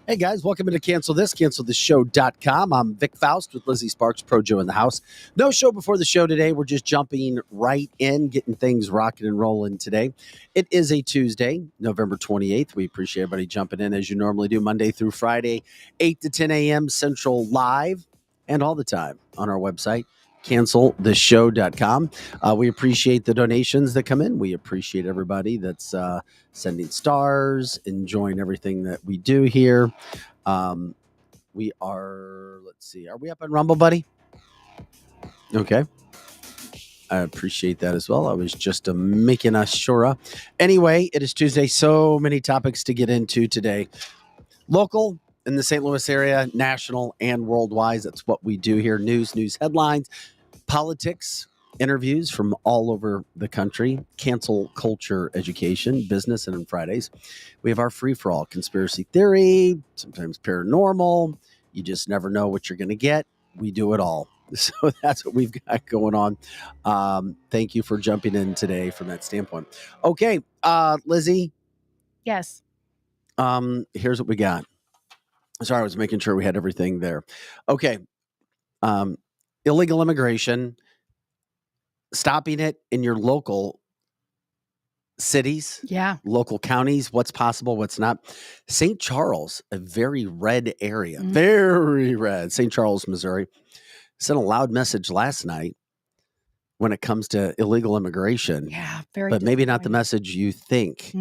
Hey guys, welcome to cancelthisshow.com. I'm Vic Faust with Lizzie Sparks, Projo in the house. No show before the show today. We're just jumping right in, getting things rocking and rolling today. It is a Tuesday, November 28th. We appreciate everybody jumping in as you normally do, Monday through Friday, 8 to 10 a.m. Central live and all the time on our website, cancelthisshow.com. We appreciate the donations that come in. We appreciate everybody that's sending stars, enjoying everything that we do here. We are, let's see, are we up on Rumble, buddy? Okay. I appreciate that as well. I was just making us sure. Anyway, it is Tuesday. So many topics to get into today. Local in the St. Louis area, national and worldwide. That's what we do here. News headlines, politics, interviews from all over the country, cancel culture education, business, and on Fridays, we have our free-for-all conspiracy theory, sometimes paranormal. You just never know what you're going to get. We do it all. So that's what we've got going on. Thank you for jumping in today from that standpoint. Okay, Lizzie. Yes. Here's what we got. Sorry, I was making sure we had everything there. Okay. Illegal immigration, stopping it in your local cities, local counties, what's possible, what's not. St. Charles, a very red area, very red. St. Charles, Missouri, sent a loud message last night when it comes to illegal immigration. Yeah, very but maybe not the message you think.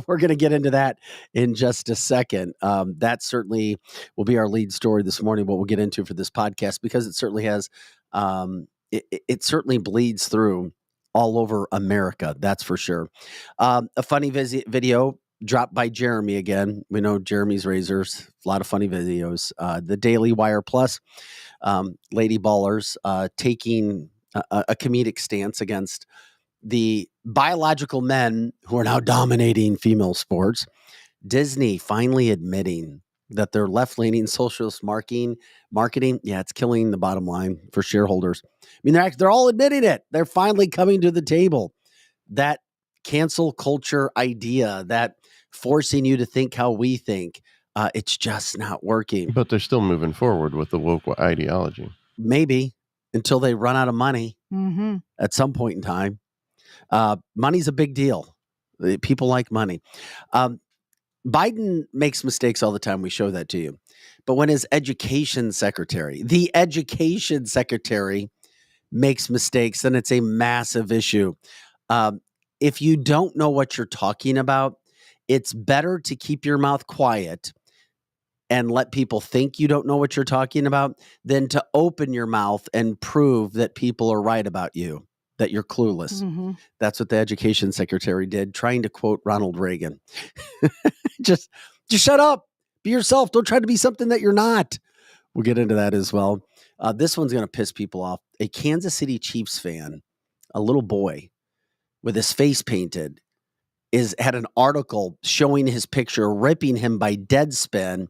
We're going to get into that in just a second. That certainly will be our lead story this morning, what we'll get into for this podcast, because it certainly has, it certainly bleeds through all over America. That's for sure. A funny video dropped by Jeremy again. We know Jeremy's Razors, a lot of funny videos. The Daily Wire Plus, Lady Ballers taking a comedic stance against the biological men who are now dominating female sports. Disney finally admitting that their left-leaning socialist marketing, it's killing the bottom line for shareholders. I mean, they're all admitting it. They're finally coming to the table. That cancel culture idea, that forcing you to think how we think, it's just not working. But they're still moving forward with the woke ideology. Maybe until they run out of money at some point in time. Money's a big deal. People like money. Biden makes mistakes all the time. We show that to you. But when his education secretary, the education secretary, makes mistakes, then it's a massive issue. If you don't know what you're talking about, it's better to keep your mouth quiet and let people think you don't know what you're talking about than to open your mouth and prove that people are right about you, that you're clueless. That's what the education secretary did, trying to quote Ronald Reagan. Just shut up. Be yourself. Don't try to be something that you're not. We'll get into that as well. This one's going to piss people off. A Kansas City Chiefs fan, a little boy with his face painted, had an article showing his picture, ripping him by Deadspin.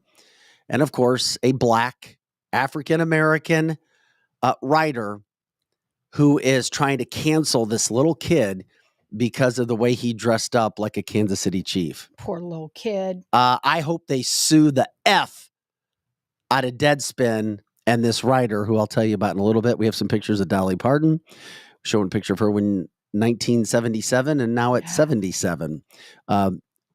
And of course, a black African-American writer who is trying to cancel this little kid because of the way he dressed up like a Kansas City Chief. Poor little kid. I hope they sue the F out of Deadspin and this writer, who I'll tell you about in a little bit. We have some pictures of Dolly Parton, showing a picture of her when 1977 and now at 77.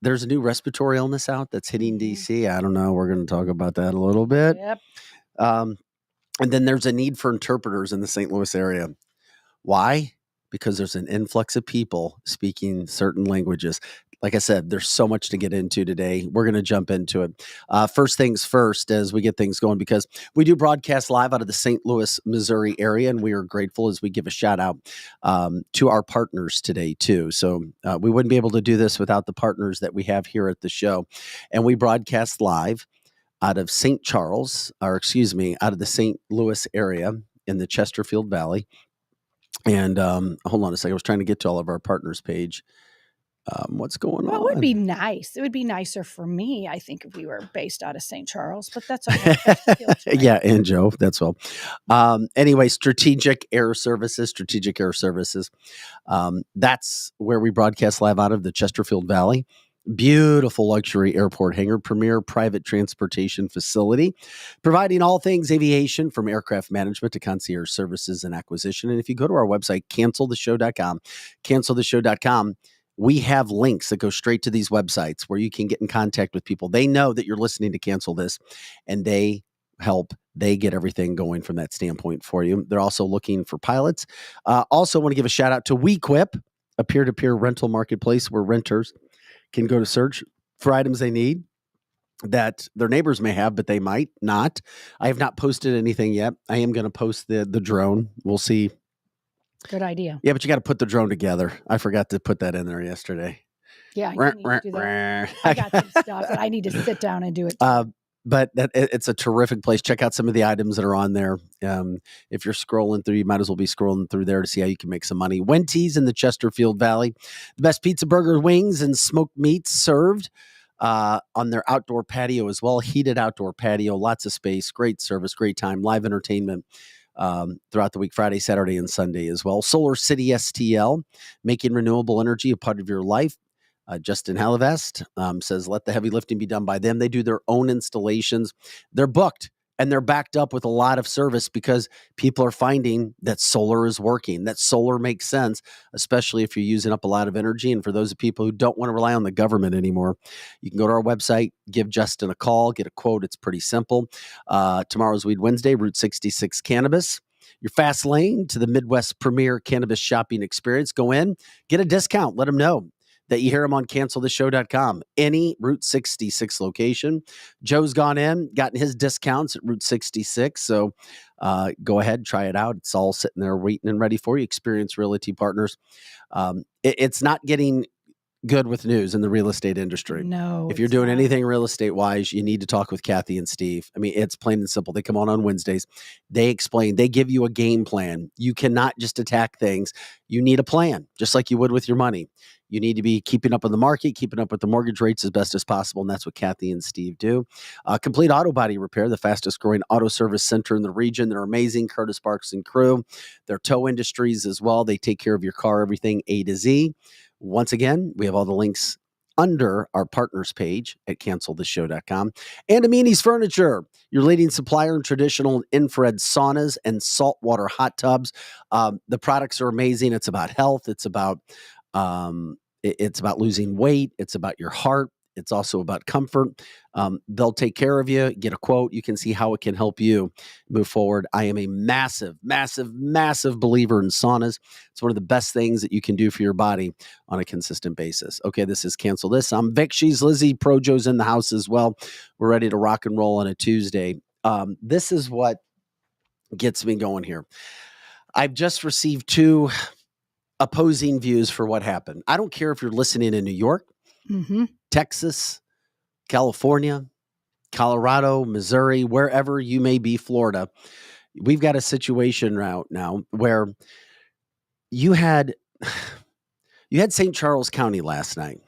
There's a new respiratory illness out that's hitting DC. I don't know. We're going to talk about that a little bit. Yep. And then there's a need for interpreters in the St. Louis area. Why? Because there's an influx of people speaking certain languages. Like I said, there's so much to get into today. We're going to jump into it. First things first, as we get things going, because we do broadcast live out of the St. Louis, Missouri area, and we are grateful as we give a shout out to our partners today, too. So we wouldn't be able to do this without the partners that we have here at the show. And we broadcast live out of St. Charles, out of the St. Louis area in the Chesterfield Valley. And hold on a second. I was trying to get to all of our partners page. What's going on? Well, it would be nice. It would be nicer for me, I think, if we were based out of St. Charles, but that's okay. Yeah, and Joe, that's all. Anyway, Strategic Air Services. That's where we broadcast live out of the Chesterfield Valley. Beautiful luxury airport hangar, premier private transportation facility, providing all things aviation from aircraft management to concierge services and acquisition. And if you go to our website, canceltheshow.com, we have links that go straight to these websites where you can get in contact with people. They know that you're listening to Cancel This, and they help. They get everything going from that standpoint for you. They're also looking for pilots. Also want to give a shout out to WeQuip, a peer-to-peer rental marketplace where renters can go to search for items they need that their neighbors may have, but they might not. I have not posted anything yet. I am going to post the drone. We'll see. Good idea. Yeah, but you got to put the drone together. I forgot to put that in there yesterday. Yeah, you need to do that. I got some stuff, but I need to sit down and do it. But it's a terrific place. Check out some of the items that are on there. If you're scrolling through, you might as well be scrolling through there to see how you can make some money. Wendy's in the Chesterfield Valley. The best pizza, burger, wings, and smoked meats served on their outdoor patio as well. Heated outdoor patio, lots of space, great service, great time, live entertainment throughout the week, Friday, Saturday, and Sunday as well. Solar City STL, making renewable energy a part of your life. Justin Halavest says, let the heavy lifting be done by them. They do their own installations. They're booked and they're backed up with a lot of service because people are finding that solar is working, that solar makes sense, especially if you're using up a lot of energy. And for those people who don't want to rely on the government anymore, you can go to our website, give Justin a call, get a quote. It's pretty simple. Tomorrow's Weed Wednesday, Route 66 Cannabis. Your fast lane to the Midwest premier cannabis shopping experience. Go in, get a discount. Let them know that you hear them on canceltheshow.com. Any Route 66 location. Joe's gone in, gotten his discounts at Route 66. So go ahead, try it out. It's all sitting there waiting and ready for you. Experience Realty Partners. It's not getting good with news in the real estate industry. No. If you're doing anything real estate wise, you need to talk with Kathy and Steve. I mean, it's plain and simple. They come on Wednesdays. They explain, they give you a game plan. You cannot just attack things. You need a plan, just like you would with your money. You need to be keeping up with the market, keeping up with the mortgage rates as best as possible. And that's what Kathy and Steve do. Complete Auto Body Repair, the fastest growing auto service center in the region. They're amazing. Curtis Sparks and crew. Their tow industries as well. They take care of your car, everything A to Z. Once again, we have all the links under our partners page at canceltheshow.com. And Amini's Furniture, your leading supplier in traditional infrared saunas and saltwater hot tubs. The products are amazing. It's about health. It's about losing weight. It's about your heart. It's also about comfort. They'll take care of you. Get a quote. You can see how it can help you move forward. I am a massive, massive, massive believer in saunas. It's one of the best things that you can do for your body on a consistent basis. Okay, this is Cancel This. I'm Vic. She's Lizzie. Projo's in the house as well. We're ready to rock and roll on a Tuesday. This is what gets me going here. I've just received 2 opposing views for what happened. I don't care if you're listening in New York, Texas, California, Colorado, Missouri, wherever you may be, Florida. We've got a situation right now where you had St. Charles County last night.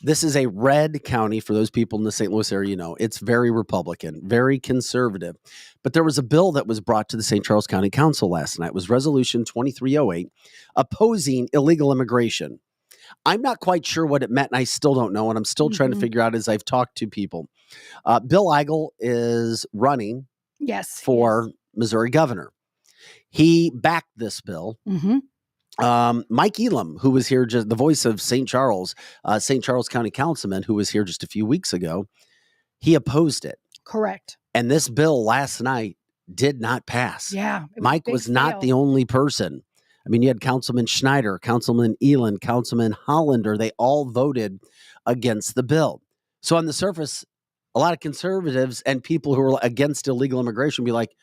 This is a red county for those people in the St. Louis area. You know, it's very Republican, very conservative. But there was a bill that was brought to the St. Charles County Council last night. It was Resolution 2308 opposing illegal immigration. I'm not quite sure what it meant, and I still don't know, and I'm still trying to figure out as I've talked to people. Bill Eigel is running for Missouri governor. He backed this bill. Mike Elam, who was here, just the voice of St. Charles County Councilman, who was here just a few weeks ago, he opposed it. Correct. And this bill last night did not pass. Yeah. Mike was not the only person. I mean, you had Councilman Schneider, Councilman Elan, Councilman Hollander. They all voted against the bill. So on the surface, a lot of conservatives and people who are against illegal immigration be like,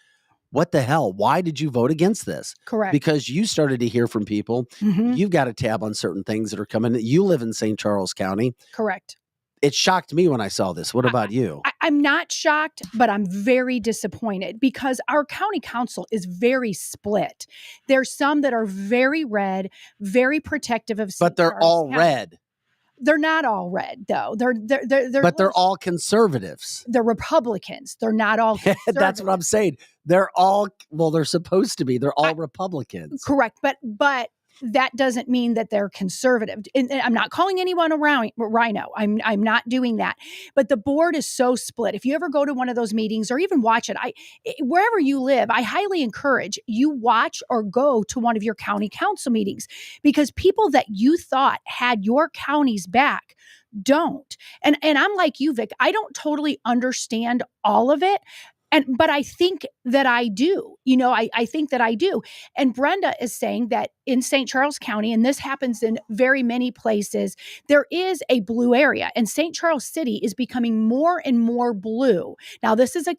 what the hell? Why did you vote against this? Correct. Because you started to hear from people. You've got a tab on certain things that are coming. You live in St. Charles County. Correct. It shocked me when I saw this. What about you? I'm not shocked, but I'm very disappointed because our county council is very split. There's some that are very red, very protective of St. But they're Charles all County. red. They're not all red, though. But they're all conservatives. They're Republicans. They're not all conservatives. That's what I'm saying. They're supposed to be. They're all Republicans. Correct. But that doesn't mean that they're conservative. And I'm not calling anyone a rhino. I'm not doing that. But the board is so split. If you ever go to one of those meetings or even watch it, wherever you live, I highly encourage you watch or go to one of your county council meetings, because people that you thought had your county's back don't. And I'm like you, Vic. I don't totally understand all of it. But I think that I do. I think that I do. And Brenda is saying that in St. Charles County, and this happens in very many places, there is a blue area, and St. Charles City is becoming more and more blue. Now, this is a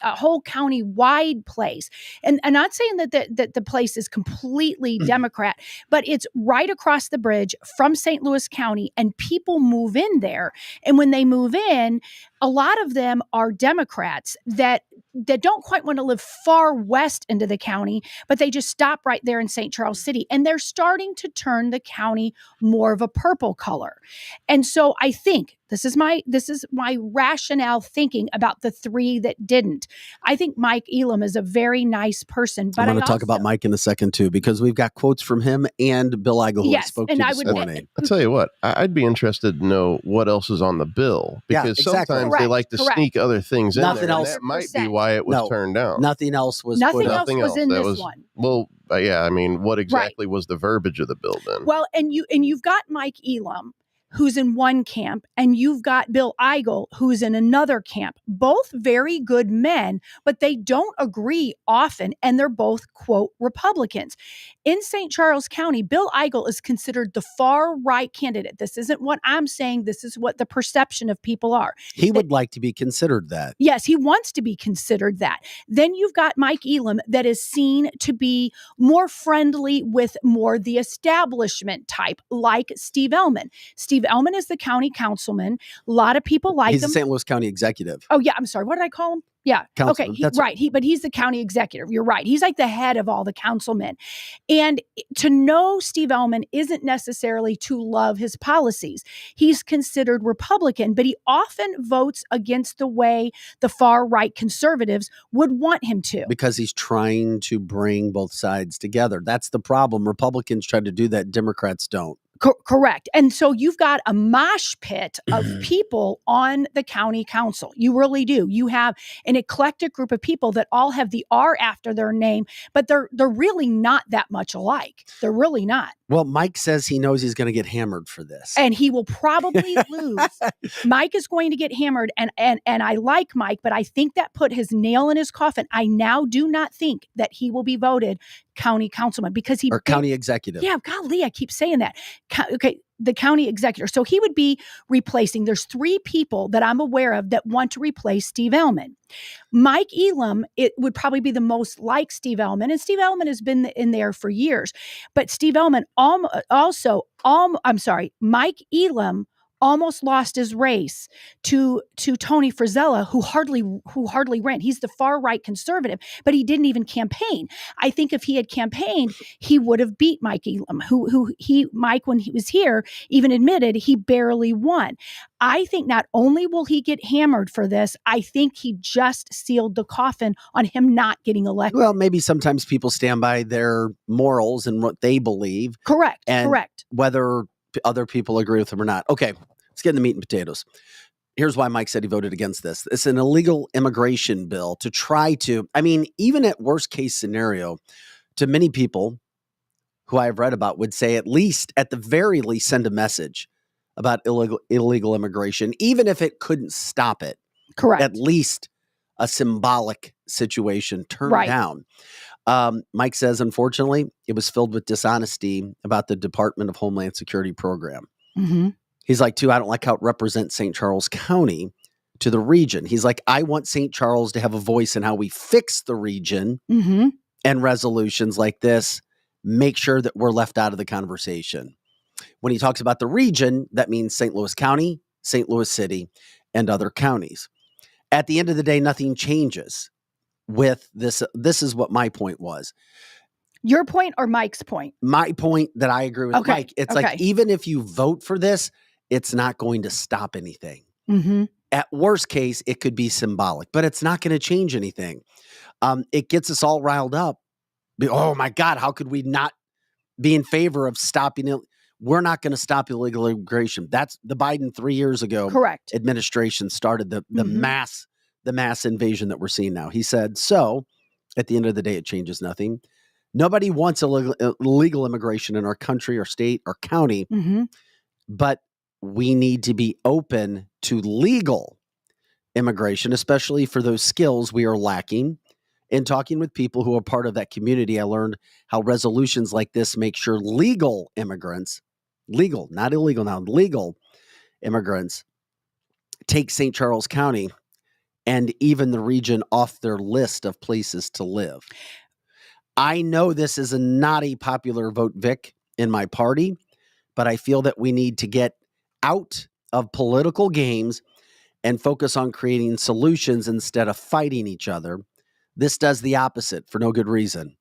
whole county-wide place. And I'm not saying that the place is completely Democrat, but it's right across the bridge from St. Louis County, and people move in there. And when they move in, a lot of them are Democrats that don't quite want to live far west into the county, but they just stop right there in St. Charles City. And they're starting to turn the county more of a purple color. And so I think this is my rationale thinking about the three that didn't. I think Mike Elam is a very nice person. But I'm going to talk about Mike in a second, too, because we've got quotes from him and Bill Eigel, who I spoke to this morning. I'll tell you what, I'd be interested to know what else is on the bill, because sometimes they like to sneak other things in there. Else. That might be why it was turned down. Nothing else was Nothing else was in this one. Well, yeah, I mean, what exactly was the verbiage of the bill then? Well, and you've got Mike Elam, who's in one camp, and you've got Bill Eigel, who's in another camp. Both very good men, but they don't agree often, and they're both, quote, Republicans. In St. Charles County, Bill Eigel is considered the far-right candidate. This isn't what I'm saying. This is what the perception of people are. He would like to be considered that. Yes, he wants to be considered that. Then you've got Mike Elam that is seen to be more friendly with more the establishment type, like Steve Ellman. Steve Ellman is the county councilman. A lot of people like him. He's the St. Louis County executive. Oh, yeah. I'm sorry. What did I call him? Yeah. Councilman. Okay. Right. But he's the county executive. You're right. He's like the head of all the councilmen. And to know Steve Ellman isn't necessarily to love his policies. He's considered Republican, but he often votes against the way the far right conservatives would want him to. Because he's trying to bring both sides together. That's the problem. Republicans try to do that. Democrats don't. Correct. And so you've got a mosh pit of people on the county council. You really do. You have an eclectic group of people that all have the R after their name, but they're really not that much alike. They're really not. Well, Mike says he knows he's going to get hammered for this. And he will probably lose. Mike is going to get hammered. And I like Mike, but I think that put his nail in his coffin. I now do not think that he will be voted county councilman because county executive. Yeah, golly, I keep saying that. Okay, the county executive. So he would be replacing. There's three people that I'm aware of that want to replace Steve Ellman. Mike Elam, it would probably be the most like Steve Ellman, and Steve Ellman has been in there for years. But Steve Ellman Mike Elam almost lost his race to Tony Frizella, who hardly ran. He's the far right conservative, but he didn't even campaign. I think if he had campaigned, he would have beat Mike Elam, Mike, when he was here, even admitted he barely won. I think not only will he get hammered for this, I think he just sealed the coffin on him not getting elected. Well, maybe sometimes people stand by their morals and what they believe. Correct. Whether other people agree with them or not. Okay, let's get in the meat and potatoes. Here's why Mike said he voted against this. It's an illegal immigration bill to try to, even at worst case scenario, to many people who I've read about would say at the very least, send a message about illegal immigration, even if it couldn't stop it. Correct. At least a symbolic situation turned down. Mike says, unfortunately, it was filled with dishonesty about the Department of Homeland Security program. Mm-hmm. He's like, too, I don't like how it represents St. Charles County to the region. He's like, I want St. Charles to have a voice in how we fix the region, and resolutions like this make sure that we're left out of the conversation. When he talks about the region, that means St. Louis County, St. Louis City, and other counties. At the end of the day, nothing changes with this. This is what my point was. Your point or Mike's point? My point that I agree with Mike. It's like, even if you vote for this, it's not going to stop anything. Mm-hmm. At worst case, it could be symbolic, but it's not going to change anything. It gets us all riled up. Oh my God, how could we not be in favor of stopping it? We're not going to stop illegal immigration. That's the Biden 3 years ago. Correct. Administration started the mass invasion that we're seeing now. He said, so at the end of the day, it changes nothing. Nobody wants illegal immigration in our country or state or county, but we need to be open to legal immigration, especially for those skills we are lacking. In talking with people who are part of that community, I learned how resolutions like this make sure legal immigrants, legal, not illegal now, legal immigrants take St. Charles County and even the region off their list of places to live. I know this is not a popular vote, Vic, in my party, but I feel that we need to get out of political games and focus on creating solutions instead of fighting each other. This does the opposite for no good reason.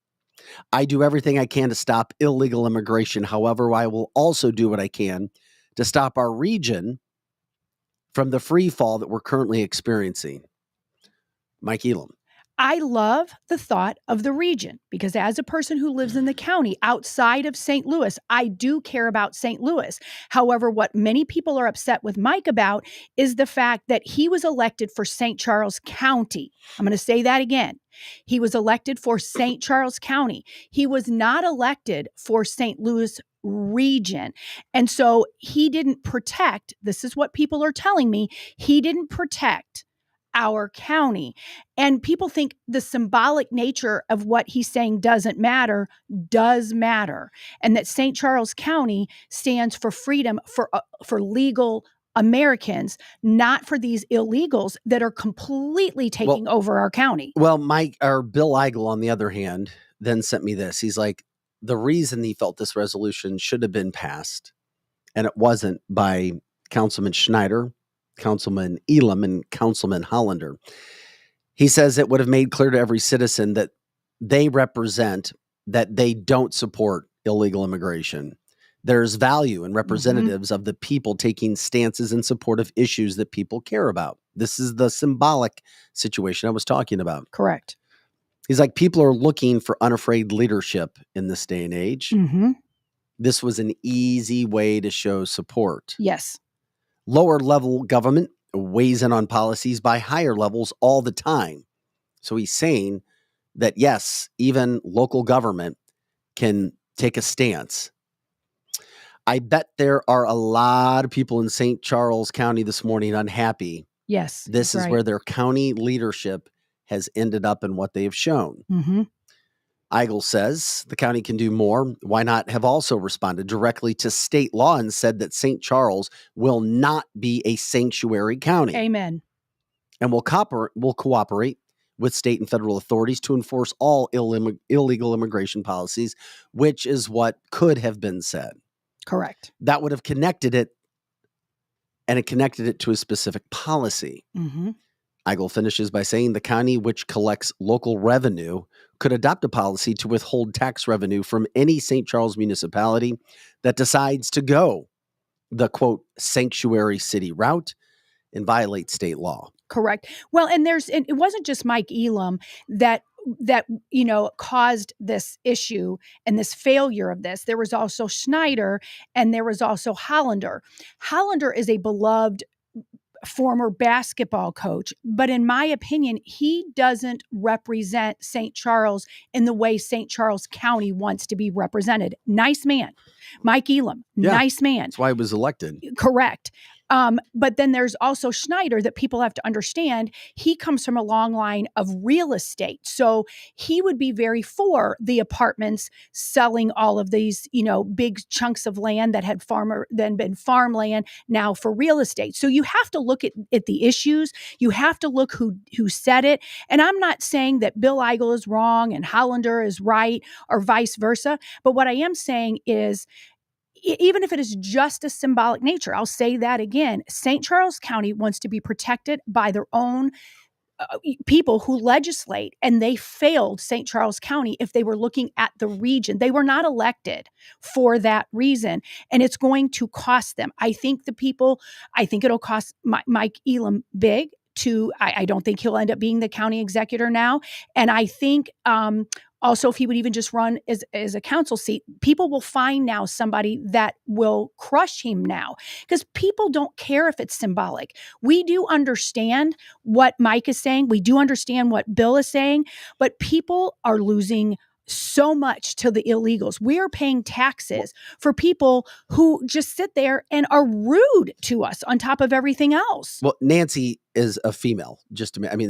I do everything I can to stop illegal immigration. However, I will also do what I can to stop our region from the free fall that we're currently experiencing. Mike Elam. I love the thought of the region because as a person who lives in the county outside of St. Louis, I do care about St. Louis. However, what many people are upset with Mike about is the fact that he was elected for St. Charles County. I'm going to say that again. He was elected for St. Charles County. He was not elected for St. Louis region. And so he didn't protect, this is what people are telling me, he didn't protect our county. And people think the symbolic nature of what he's saying doesn't matter, does matter. And that St. Charles County stands for freedom for legal Americans, not for these illegals that are completely taking over our county. Well, Mike or Bill Eigel, on the other hand, then sent me this. He's like, the reason he felt this resolution should have been passed, and it wasn't by Councilman Schneider, Councilman Elam, and Councilman Hollander. He says it would have made clear to every citizen that they represent, that they don't support illegal immigration. There's value in representatives of the people taking stances in support of issues that people care about. This is the symbolic situation I was talking about. Correct. He's like, people are looking for unafraid leadership in this day and age. This was an easy way to show support. Yes. Lower level government weighs in on policies by higher levels all the time. So he's saying that, yes, even local government can take a stance. I bet there are a lot of people in St. Charles County this morning unhappy. Yes. This is where their county leadership has ended up and what they have shown. Eigel says the county can do more. Why not have also responded directly to state law and said that St. Charles will not be a sanctuary county? Amen. And will cooperate with state and federal authorities to enforce all illegal immigration policies, which is what could have been said. Correct. That would have connected it, and it connected it to a specific policy. Eigel finishes by saying the county, which collects local revenue, could adopt a policy to withhold tax revenue from any St. Charles municipality that decides to go the, quote, sanctuary city route and violate state law. Correct. Well, and it wasn't just Mike Elam that caused this issue and this failure of this. There was also Schneider and there was also Hollander. Hollander is a beloved former basketball coach, but in my opinion, he doesn't represent St. Charles in the way St. Charles County wants to be represented. Nice man. Mike Elam, nice man. That's why he was elected. Correct. But then there's also Schneider that people have to understand. He comes from a long line of real estate. So he would be very for the apartments selling all of these, big chunks of land that had been farmland now for real estate. So you have to look at the issues. You have to look who said it. And I'm not saying that Bill Eigel is wrong and Hollander is right or vice versa. But what I am saying is, even if it is just a symbolic nature, I'll say that again, St. Charles County wants to be protected by their own people who legislate, and they failed St. Charles County if they were looking at the region. They were not elected for that reason, and it's going to cost them. I think it'll cost Mike Elam big. I don't think he'll end up being the county executor now. And I think also, if he would even just run as a council seat, people will find now somebody that will crush him now, because people don't care if it's symbolic. We do understand what Mike is saying. We do understand what Bill is saying, but people are losing so much to the illegals. We are paying taxes for people who just sit there and are rude to us on top of everything else. Well, Nancy is a female,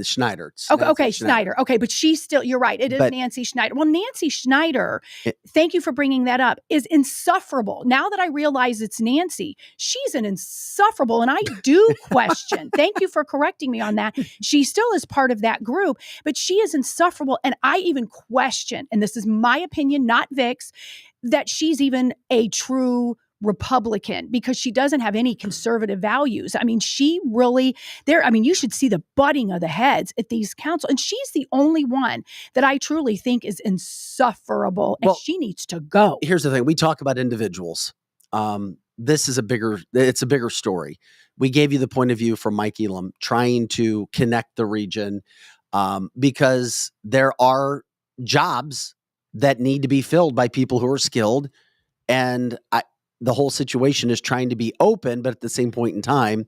Schneider. Okay, Schneider. Okay, but she's still, you're right. It is Nancy Schneider. Well, Nancy Schneider, thank you for bringing that up, is insufferable. Now that I realize it's Nancy, she's an insufferable, and I do question. Thank you for correcting me on that. She still is part of that group, but she is insufferable, and I even question, and this is my opinion, not Vic's, that she's even a true Republican, because she doesn't have any conservative values. I mean, you should see the butting of the heads at these council. And she's the only one that I truly think is insufferable, and she needs to go. Here's the thing. We talk about individuals. It's a bigger story. We gave you the point of view from Mike Elam trying to connect the region, because there are jobs that need to be filled by people who are skilled. And the whole situation is trying to be open, but at the same point in time,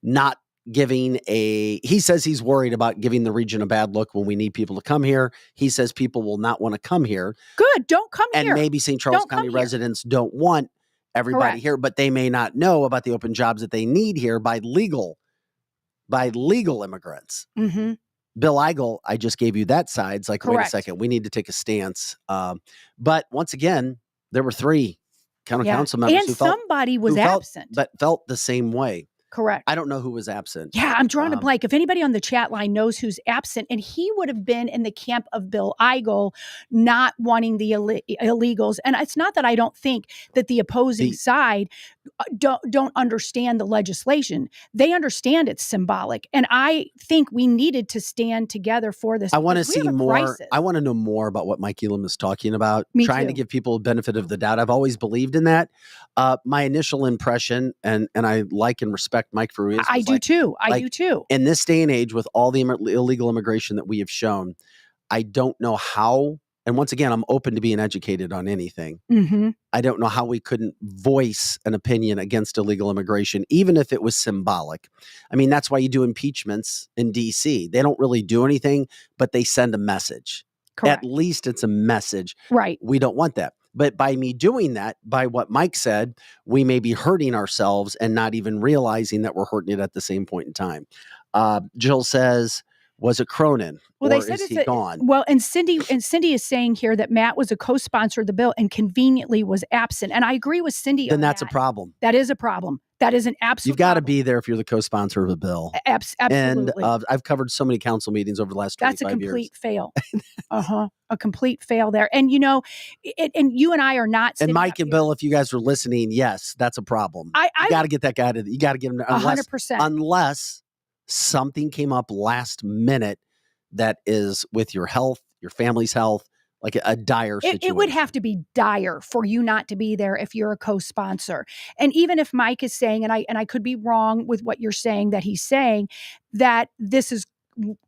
not giving he says he's worried about giving the region a bad look when we need people to come here. He says people will not want to come here. Good. Don't come here. And maybe St. Charles County residents don't want everybody here, but they may not know about the open jobs that they need here by legal immigrants. Mm-hmm. Bill Eigel, I just gave you that side. It's like, wait a second, we need to take a stance. But once again, there were 3 council members and somebody was absent, but felt the same way. Correct. I don't know who was absent. Yeah, I'm drawing a blank. If anybody on the chat line knows who's absent, and he would have been in the camp of Bill Eigel, not wanting the illegals. And it's not that I don't think that the opposing side don't understand the legislation. They understand it's symbolic. And I think we needed to stand together for this. I want to see more. Crisis. I want to know more about what Mike Elam is talking about. Trying to give people a benefit of the doubt. I've always believed in that. My initial impression, and I like and respect Mike for his. I do too. In this day and age, with all the illegal immigration that we have shown, I don't know how. And once again, I'm open to being educated on anything. Mm-hmm. I don't know how we couldn't voice an opinion against illegal immigration, even if it was symbolic. I mean, that's why you do impeachments in D.C. They don't really do anything, but they send a message. Correct. At least it's a message. Right. We don't want that. But by me doing that, by what Mike said, we may be hurting ourselves and not even realizing that we're hurting it at the same point in time. Jill says, was it Cronin? Well, they said it's gone. Well, and Cindy is saying here that Matt was a co-sponsor of the bill and conveniently was absent. And I agree with Cindy. Then that's a problem. That is a problem. That is an absolute. You've got to be there if you're the co-sponsor of a bill. Absolutely. And I've covered so many council meetings over the last 25 years. That's a complete fail. A complete fail there. And and you and I are not. And Mike and Bill, if you guys were listening, yes, that's a problem. You got to get that guy to. You got to get him 100%. Unless something came up last minute that is with your health, your family's health, like a dire situation. It would have to be dire for you not to be there if you're a co-sponsor. And even if Mike is saying, and I could be wrong with what you're saying, that he's saying that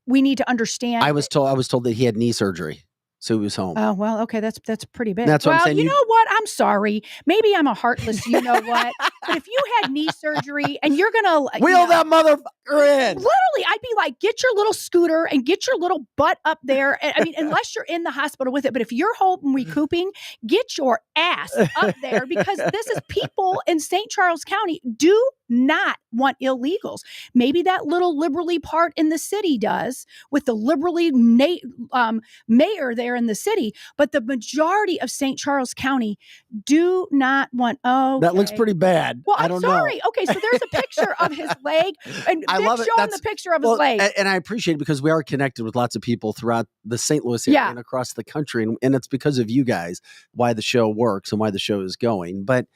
we need to understand. I was told that he had knee surgery. So he was home. Oh, well, okay. That's pretty big. That's what I'm saying. You know what? I'm sorry. Maybe I'm a heartless, you know what? But if you had knee surgery and you're going to wheel that motherfucker in. Literally, I'd be like, get your little scooter and get your little butt up there. I mean, unless you're in the hospital with it. But if you're home recouping, get your ass up there, because this is people in St. Charles County do not want illegals. Maybe that little liberally part in the city does, with the liberally mayor there in the city, but the majority of St. Charles County do not want. Oh, that looks pretty bad. Well, I'm sorry. Know. Okay, so there's a picture of his leg, and I love showing the picture of his leg. And I appreciate it, because we are connected with lots of people throughout the St. Louis area and across the country, and it's because of you guys why the show works and why the show is going. But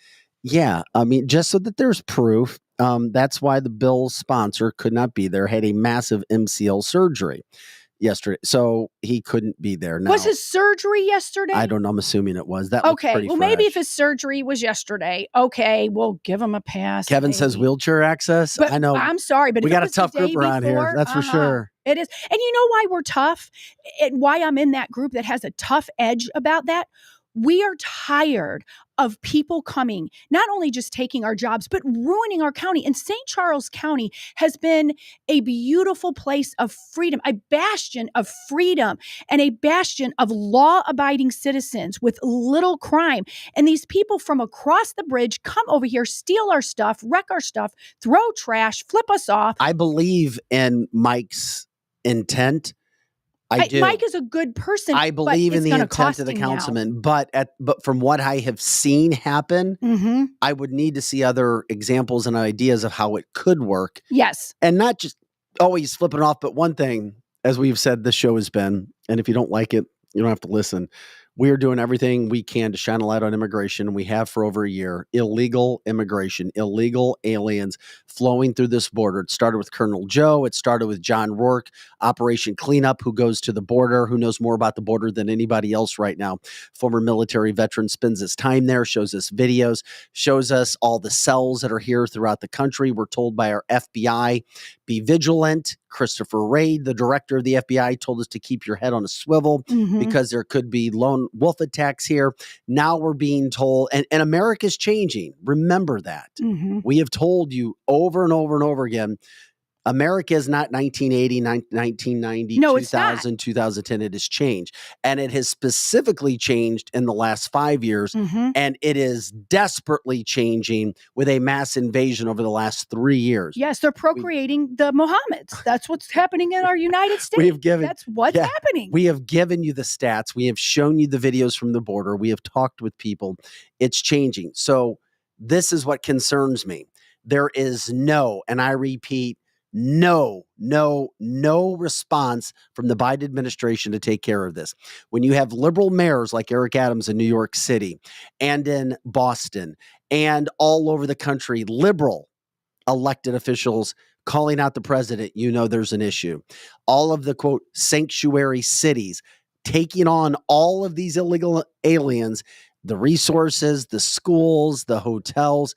yeah, I mean, just so that there's proof. That's why the bill's sponsor could not be there, had a massive MCL surgery yesterday. So he couldn't be there. Now, was his surgery yesterday? I don't know. I'm assuming it was. That okay. Pretty well, fresh. Maybe if his surgery was yesterday, okay, we'll give him a pass. Kevin says wheelchair access. But I know. I'm sorry, but we got a tough group around here. That's for sure. It is. And you know why we're tough and why I'm in that group that has a tough edge about that? We are tired of people coming, not only just taking our jobs, but ruining our county. And St. Charles County has been a beautiful place of freedom, a bastion of freedom, and a bastion of law-abiding citizens with little crime. And these people from across the bridge come over here, steal our stuff, wreck our stuff, throw trash, flip us off. I believe in Mike's intent. I do. Mike is a good person. I believe in the intent of the councilman, but from what I have seen happen, I would need to see other examples and ideas of how it could work. Yes. And not just always flipping off, but one thing, as we've said, this show has been, and if you don't like it, you don't have to listen. We are doing everything we can to shine a light on immigration. We have for over a year. Illegal immigration, illegal aliens flowing through this border. It started with Colonel Joe. It started with John Rourke, Operation Cleanup, who goes to the border, who knows more about the border than anybody else right now. Former military veteran, spends his time there, shows us videos, shows us all the cells that are here throughout the country. We're told by our FBI, be vigilant. Christopher Wray, the director of the FBI, told us to keep your head on a swivel because there could be lone wolf attacks here. Now we're being told, and America's changing. Remember that. We have told you over and over and over again, America is not 1980, 1990, no, 2000, 2010. It has changed. And it has specifically changed in the last 5 years. And it is desperately changing with a mass invasion over the last 3 years. Yes, they're procreating the Mohammeds. That's what's happening in our United States. That's what's happening. We have given you the stats. We have shown you the videos from the border. We have talked with people. It's changing. So this is what concerns me. There is no, and I repeat, no response from the Biden administration to take care of this. When you have liberal mayors like Eric Adams in New York City and in Boston and all over the country, liberal elected officials calling out the president, you know there's an issue. All of the, quote, sanctuary cities taking on all of these illegal aliens, the resources, the schools, the hotels.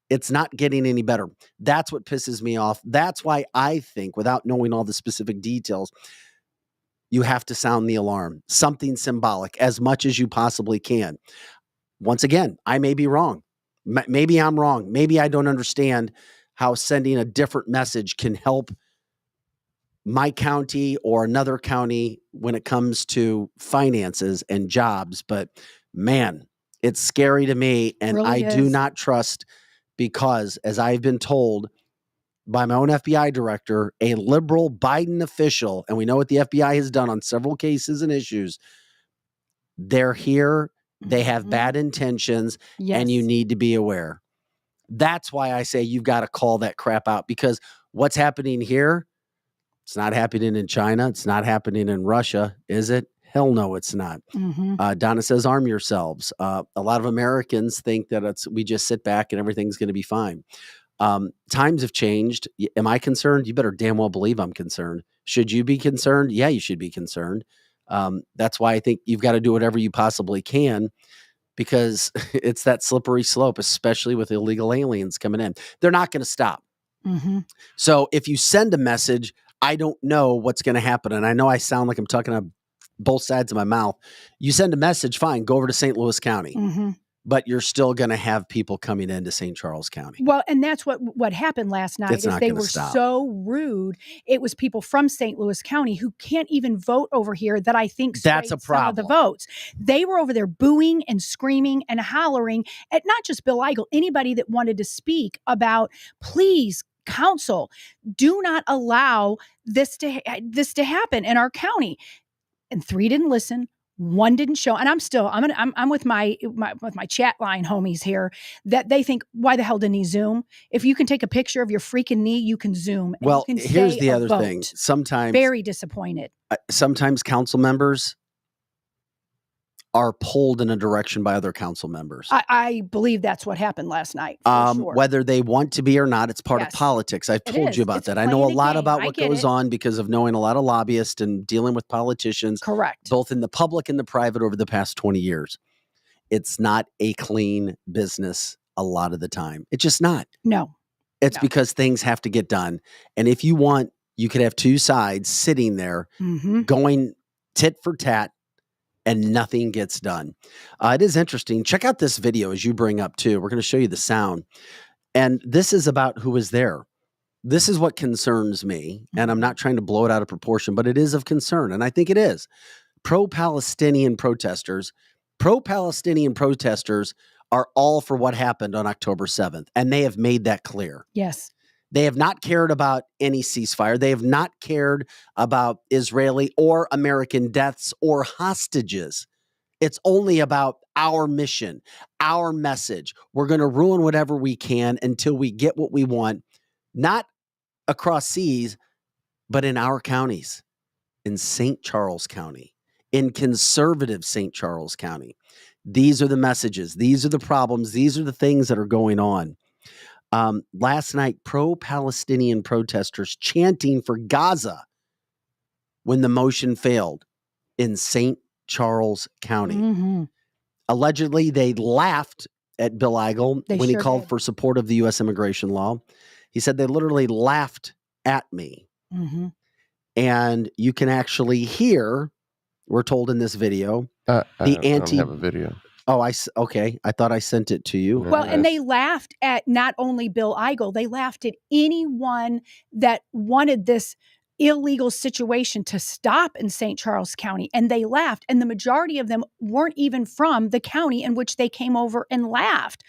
It's not getting any better. That's what pisses me off. That's why I think, without knowing all the specific details, you have to sound the alarm. Something symbolic as much as you possibly can. Once again, I may be wrong. Maybe I'm wrong. Maybe I don't understand how sending a different message can help my county or another county when it comes to finances and jobs. But man, it's scary to me. And really I do not trust, because as I've been told by my own FBI director, a liberal Biden official, and we know what the FBI has done on several cases and issues, they're here, they have bad intentions, and you need to be aware. That's why I say you've got to call that crap out, because what's happening here, it's not happening in China. It's not happening in Russia, is it? Hell no, it's not. Donna says, arm yourselves. A lot of Americans think that we just sit back and everything's going to be fine. Times have changed. Am I concerned? You better damn well believe I'm concerned. Should you be concerned? Yeah, you should be concerned. That's why I think you've got to do whatever you possibly can, because it's that slippery slope, especially with illegal aliens coming in. They're not going to stop. So if you send a message, I don't know what's going to happen. And I know I sound like I'm talking out both sides of my mouth. You send a message, fine, go over to St. Louis County. But you're still going to have people coming into St. Charles County. Well, and that's what happened last night. Is they were so rude. It was people from St. Louis County who can't even vote over here that I think that's a problem. Some of the votes. They were over there booing and screaming and hollering at not just Bill Eigel, anybody that wanted to speak about, please, council, do not allow this to happen in our county. And 3 didn't listen. 1 didn't show. And I'm with my chat line homies here that they think, why the hell didn't he Zoom? If you can take a picture of your freaking knee, you can Zoom. And well, you can here's the other thing. Sometimes very disappointed. Sometimes council members, are pulled in a direction by other council members. I believe that's what happened last night. Sure. Whether they want to be or not, it's part of politics. I've told you about that. I know a lot about what goes on because of knowing a lot of lobbyists and dealing with politicians. Correct. Both in the public and the private over the past 20 years. It's not a clean business a lot of the time. It's just not. No. It's because things have to get done. And if you want, you could have two sides sitting there going tit for tat, and nothing gets done. It is interesting. Check out this video as you bring up too. We're going to show you the sound. And this is about who was there. This is what concerns me. And I'm not trying to blow it out of proportion, but it is of concern. And I think it is. Pro-Palestinian protesters are all for what happened on October 7th. And they have made that clear. Yes. They have not cared about any ceasefire. They have not cared about Israeli or American deaths or hostages. It's only about our mission, our message. We're going to ruin whatever we can until we get what we want, not across seas, but in our counties, in St. Charles County, in conservative St. Charles County. These are the messages. These are the problems. These are the things that are going on. Last night, pro-Palestinian protesters chanting for Gaza when the motion failed in St. Charles County. Allegedly, they laughed at Bill Eigel when he called for support of the U.S. immigration law. He said they literally laughed at me. And you can actually hear, we're told in this video, I don't have a video. Oh, okay. I thought I sent it to you. Well, and they laughed at not only Bill Eigel, they laughed at anyone that wanted this illegal situation to stop in St. Charles County. And they laughed. And the majority of them weren't even from the county in which they came over and laughed.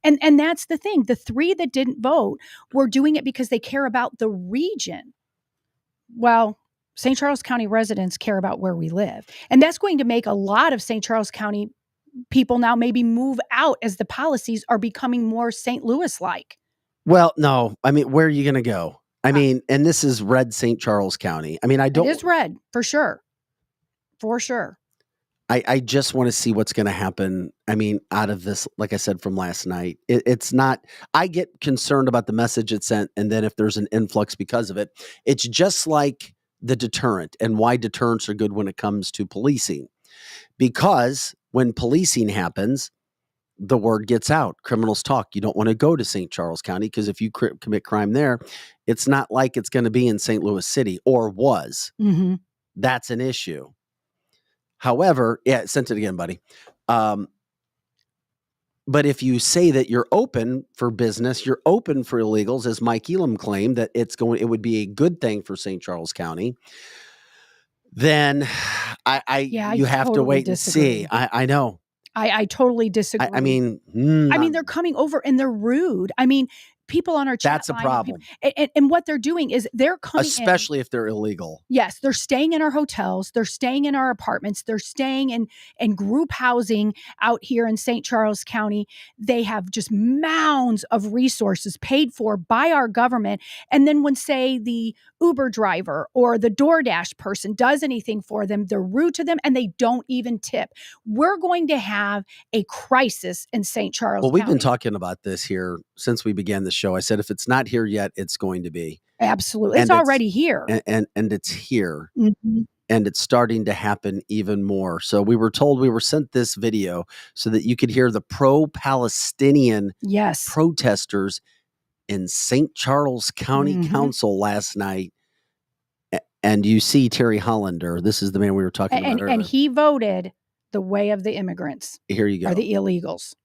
And that's the thing. The three that didn't vote were doing it because they care about the region. Well, St. Charles County residents care about where we live. And that's going to make a lot of St. Charles County people now maybe move out as the policies are becoming more St. Louis-like. Well, no. I mean, where are you going to go? I mean, and this is red St. Charles County. I mean, it is red, for sure. For sure. I just want to see what's going to happen. I mean, out of this, like I said, from last night, it's not, I get concerned about the message it sent. And then if there's an influx because of it, it's just like the deterrent and why deterrents are good when it comes to policing. Because when policing happens, the word gets out. Criminals talk. You don't want to go to St. Charles County because if you commit crime there, it's not like it's going to be in St. Louis City or was. That's an issue. However, yeah, sent it again, buddy. But if you say that you're open for business, you're open for illegals, as Mike Elam claimed that it would be a good thing for St. Charles County, then you have totally to wait disagree. and see. I know. I totally disagree. I mean, they're coming over and they're rude. I mean, people on our chat that's a problem. And what they're doing is they're coming especially if they're illegal. Yes, they're staying in our hotels. They're staying in our apartments. They're staying in group housing out here in St. Charles County. They have just mounds of resources paid for by our government. And then when, say, the Uber driver or the DoorDash person does anything for them, they're rude to them and they don't even tip. We're going to have a crisis in St. Charles County. We've been talking about this here since we began the show. I said, if it's not here yet, it's going to be. Absolutely. It's already here. And it's here. And it's starting to happen even more. So we were told, we were sent this video so that you could hear the pro-Palestinian protesters in St. Charles County Council last night. And you see Terry Hollander. This is the man we were talking about earlier. And he voted the way of the immigrants. Here you go. Or the illegals.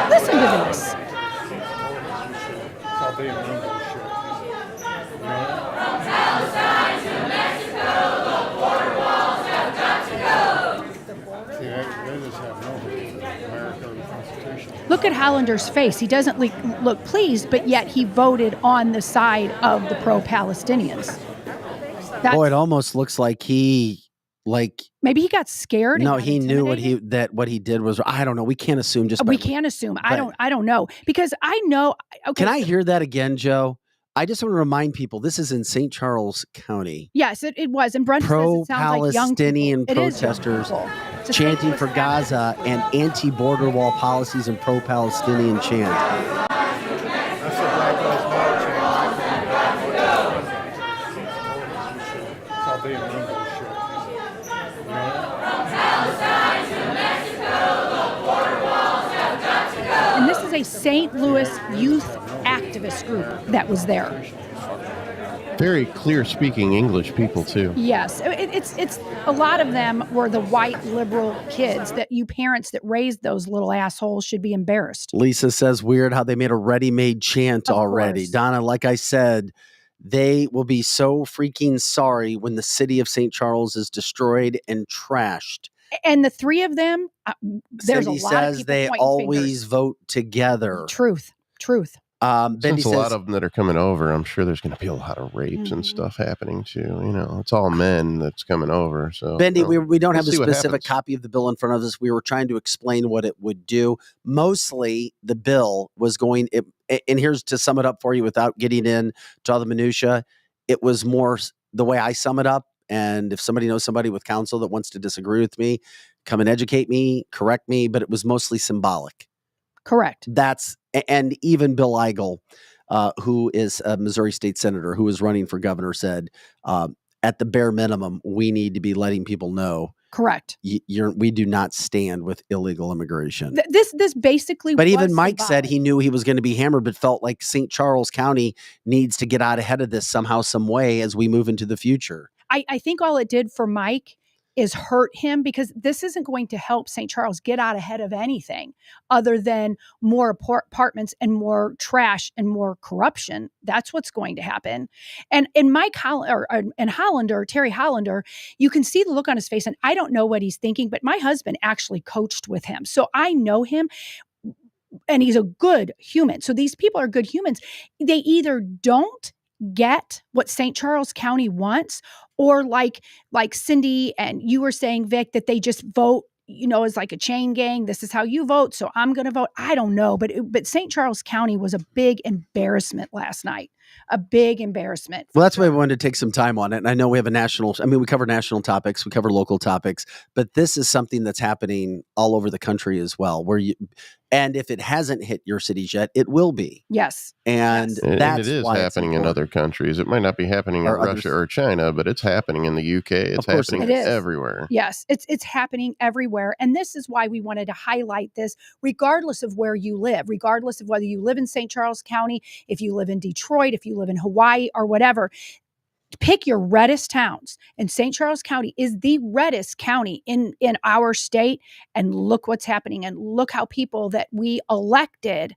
Listen to this. Look at Hollander's face. He doesn't look pleased, but yet he voted on the side of the pro-Palestinians. Boy, it almost looks like he Like maybe he got scared. No, he knew what he did was. I don't know. We can't assume. We can't assume. I don't know, because I know. Okay, can I hear that again, Joe? I just want to remind people this is in St. Charles County. Yes, it was. And Brent says it sounds like young Pro-Palestinian people. protesters chanting for Gaza and anti-border wall policies and pro-Palestinian chant. And this is a St. Louis youth activist group that was there. Very clear speaking English people too. Yes, it's a lot of them were the white liberal kids that you parents that raised those little assholes should be embarrassed. Lisa says, weird how they made a ready-made chant already. Donna, like I said, they will be so freaking sorry when the city of St. Charles is destroyed and trashed. And the three of them, there's Cindy a lot says of people they always fingers. vote together. Truth. Since a lot of them that are coming over, I'm sure there's going to be a lot of rapes and stuff happening too. You know, it's all men that's coming over. So, Bendy, we don't have a specific copy of the bill in front of us. We were trying to explain what it would do. Mostly, the bill was going. And here's to sum it up for you without getting into all the minutia. It was more the way I sum it up. And if somebody knows somebody with counsel that wants to disagree with me, come and educate me, correct me. But it was mostly symbolic. Correct. And even Bill Eigel, who is a Missouri state senator who is running for governor, said at the bare minimum, we need to be letting people know. Correct. We do not stand with illegal immigration. This basically. But even Mike said he knew he was going to be hammered, but felt like St. Charles County needs to get out ahead of this somehow, some way as we move into the future. I think all it did for Mike is hurt him, because this isn't going to help St. Charles get out ahead of anything other than more apartments and more trash and more corruption. That's what's going to happen. And Mike Terry Hollander, you can see the look on his face, and I don't know what he's thinking, but my husband actually coached with him. So I know him, and he's a good human. So these people are good humans. They either don't get what St. Charles County wants, or like Cindy and you were saying, Vic, that they just vote, as like a chain gang. This is how you vote, so I'm going to vote. I don't know, but St. Charles County was a big embarrassment last night. A big embarrassment. Well, that's why we wanted to take some time on it. And I know we have we cover national topics, we cover local topics, but this is something that's happening all over the country as well, and if it hasn't hit your cities yet, it will be. Yes. And it is happening in other countries. It might not be happening in Russia or China, but it's happening in the UK. It's happening everywhere. Yes, it's happening everywhere. And this is why we wanted to highlight this, regardless of where you live, regardless of whether you live in St. Charles County, if you live in Detroit, if you live in Hawaii or whatever. Pick your reddest towns, and St. Charles County is the reddest county in our state. And look what's happening, and look how people that we elected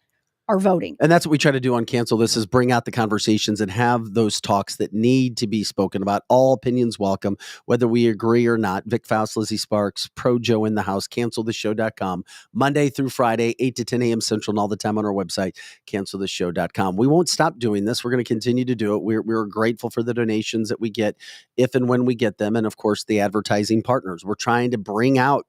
are voting. And that's what we try to do on Cancel This, is bring out the conversations and have those talks that need to be spoken about. All opinions welcome, whether we agree or not. Vic Faust, Lizzie Sparks, Pro Joe in the house, canceltheshow.com, Monday through Friday, 8 to 10 a.m. Central, and all the time on our website, canceltheshow.com. We won't stop doing this. We're going to continue to do it. We're grateful for the donations that we get, if and when we get them. And of course, the advertising partners. We're trying to bring out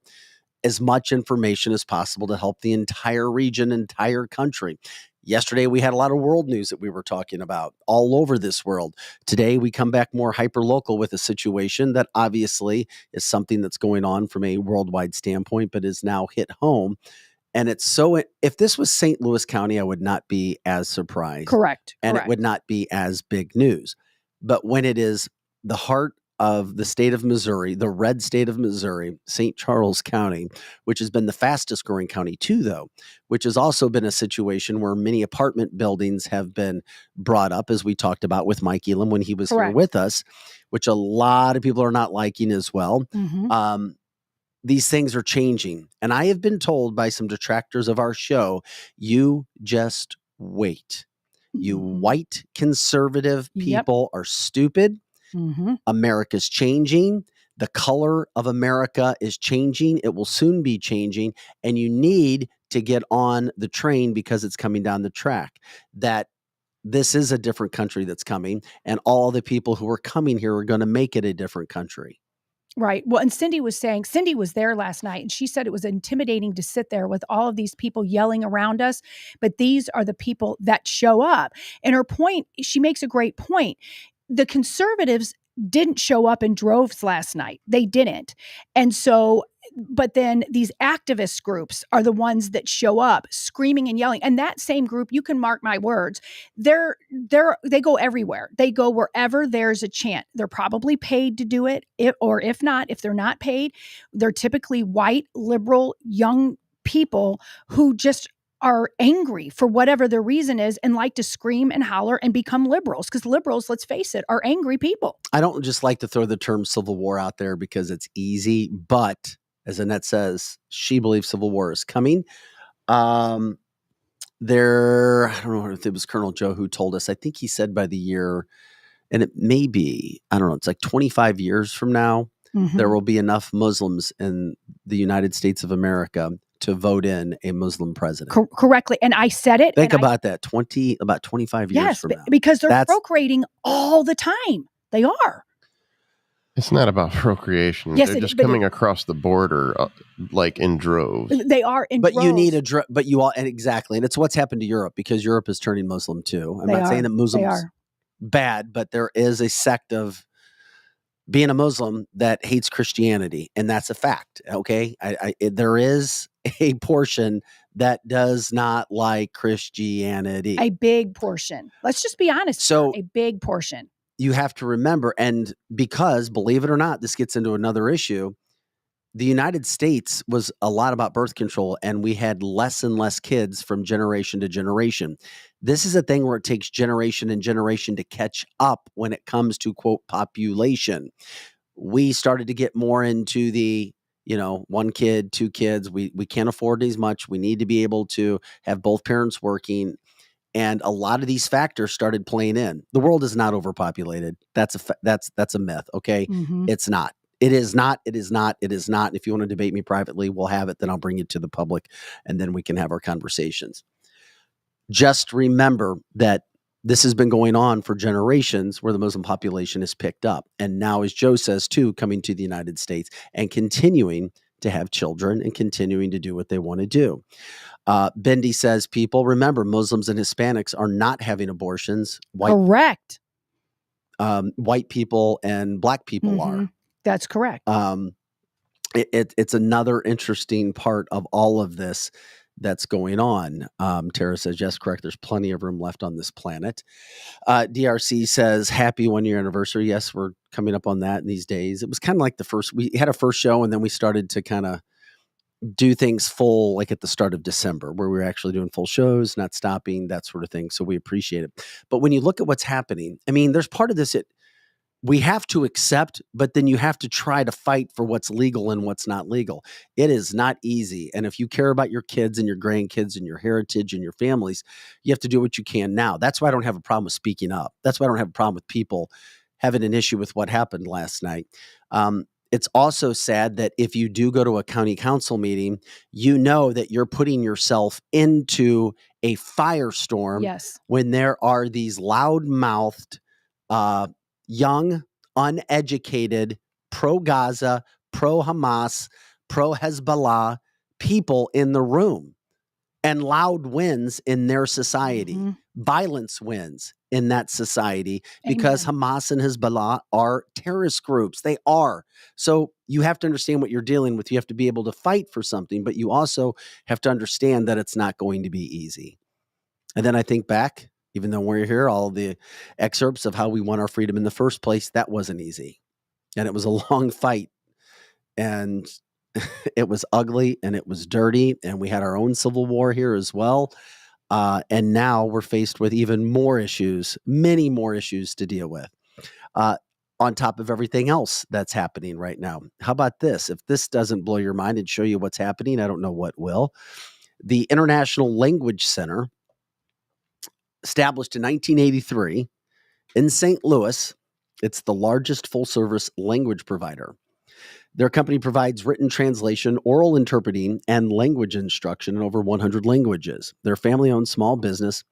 as much information as possible to help the entire region, entire country. Yesterday, we had a lot of world news that we were talking about all over this world. Today, we come back more hyper-local with a situation that obviously is something that's going on from a worldwide standpoint, but is now hit home. And if this was St. Louis County, I would not be as surprised. Correct. And it would not be as big news. But when it is the heart of the state of Missouri, the red state of Missouri, St. Charles County, which has been the fastest growing county too, though, which has also been a situation where many apartment buildings have been brought up, as we talked about with Mike Elam when he was here with us, which a lot of people are not liking as well. Mm-hmm. These things are changing. And I have been told by some detractors of our show, you just wait. You white conservative people are stupid. Mm-hmm. America's changing. The color of America is changing. It will soon be changing. And you need to get on the train because it's coming down the track. That this is a different country that's coming. And all the people who are coming here are going to make it a different country. Right. Well, and Cindy was there last night, and she said it was intimidating to sit there with all of these people yelling around us. But these are the people that show up. And her point, she makes a great point. The conservatives didn't show up in droves last night. They didn't. And so, but then these activist groups are the ones that show up screaming and yelling. And that same group, you can mark my words, they go everywhere. They go wherever there's a chant. They're probably paid to do it. If not, if they're not paid, they're typically white, liberal, young people who just are angry for whatever the reason is and like to scream and holler and become liberals, because liberals, let's face it, are angry people. I don't just like to throw the term civil war out there because it's easy, but as Annette says, she believes civil war is coming. I don't know if it was Colonel Joe who told us, I think he said by the year, and it may be, I don't know, it's like 25 years from now, there will be enough Muslims in the United States of America to vote in a Muslim president. Correctly. And I said it. Think about that. About 25 years from now. Because they're procreating all the time. They are. It's not about procreation. They're just coming across the border like in droves. They are in droves. You need exactly. And it's what's happened to Europe, because Europe is turning Muslim too. I'm not saying that Muslims are bad, but there is a sect of being a Muslim that hates Christianity. And that's a fact. Okay. There is a portion that does not like Christianity. A big portion. Let's just be honest. So a big portion. You have to remember, and because, believe it or not, this gets into another issue. The United States was a lot about birth control, and we had less and less kids from generation to generation. This is a thing where it takes generation and generation to catch up when it comes to, quote, population. We started to get more into the, one kid, two kids. We can't afford as much. We need to be able to have both parents working. And a lot of these factors started playing in. The world is not overpopulated. That's a myth. Okay. It's not. It is not. It is not. It is not. If you want to debate me privately, we'll have it. Then I'll bring it to the public, and then we can have our conversations. Just remember that this has been going on for generations, where the Muslim population is picked up. And now, as Joe says too, coming to the United States and continuing to have children and continuing to do what they want to do. Bendy says, people remember Muslims and Hispanics are not having abortions. Correct. White people and black people are. That's correct. It's another interesting part of all of this that's going on. Tara says, yes, correct. There's plenty of room left on this planet. DRC says, happy 1-year anniversary. Yes, we're coming up on that in these days. It was kind of like we had a first show, and then we started to kind of do things full, like at the start of December, where we were actually doing full shows, not stopping, that sort of thing. So we appreciate it. But when you look at what's happening, I mean, there's part of this we have to accept, but then you have to try to fight for what's legal and what's not legal. It is not easy. And if you care about your kids and your grandkids and your heritage and your families, you have to do what you can now. That's why I don't have a problem with speaking up. That's why I don't have a problem with people having an issue with what happened last night. It's also sad that if you do go to a county council meeting, you know that you're putting yourself into a firestorm when there are these loud-mouthed, young, uneducated, pro-Gaza, pro-Hamas, pro-Hezbollah people in the room. And loud wins in their society. Violence wins in that society because Hamas and Hezbollah are terrorist groups. They are. So you have to understand what you're dealing with. You have to be able to fight for something, but you also have to understand that it's not going to be easy. And then I think back, even though we're here, all the excerpts of how we won our freedom in the first place, that wasn't easy. And it was a long fight. And it was ugly and it was dirty, and we had our own civil war here as well. And now we're faced with even more issues, many more issues to deal with, on top of everything else that's happening right now. How about this? If this doesn't blow your mind and show you what's happening, I don't know what will. The International Language Center, established in 1983 in St. Louis, it's the largest full-service language provider. Their company provides written translation, oral interpreting, and language instruction in over 100 languages. They're a family-owned small business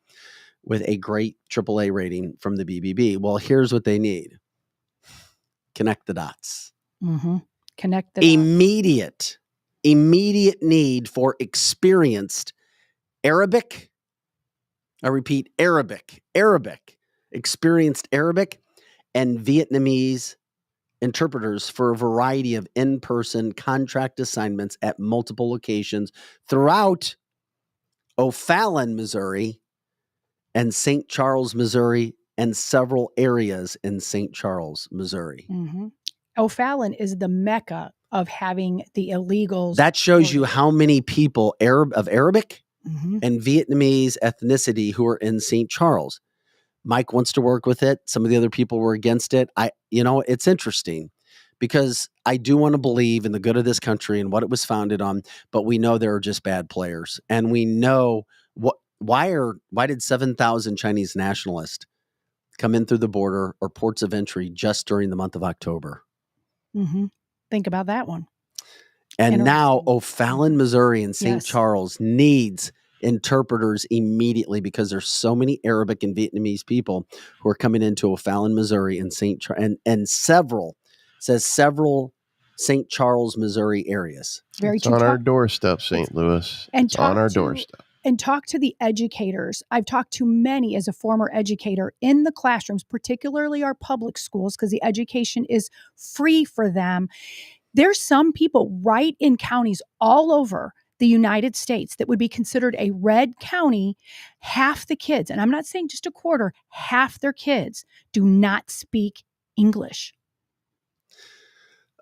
with a great AAA rating from the BBB. Well, here's what they need. Connect the dots. Connect the dots. Immediate need for experienced Arabic. I repeat, Arabic, experienced Arabic and Vietnamese interpreters for a variety of in-person contract assignments at multiple locations throughout O'Fallon, Missouri, and St. Charles, Missouri, and several areas in St. Charles, Missouri. Mm-hmm. O'Fallon is the mecca of having the illegals. That shows you how many people of Arabic mm-hmm. and Vietnamese ethnicity who are in St. Charles. Mike wants to work with it. Some of the other people were against it. It's interesting because I do want to believe in the good of this country and what it was founded on, but we know there are just bad players. And we know why did 7,000 Chinese nationalists come in through the border or ports of entry just during the month of October? Mm-hmm. Think about that one. And now O'Fallon, Missouri and St. Charles needs interpreters immediately because there's so many Arabic and Vietnamese people who are coming into O'Fallon, Missouri and several St. Charles, Missouri areas. It's on our doorstep, St. Louis. It's on our doorstep. And talk to the educators. I've talked to many as a former educator in the classrooms, particularly our public schools, because the education is free for them. There's some people right in counties all over the United States that would be considered a red county. Half the kids, and I'm not saying just a quarter, half their kids do not speak English.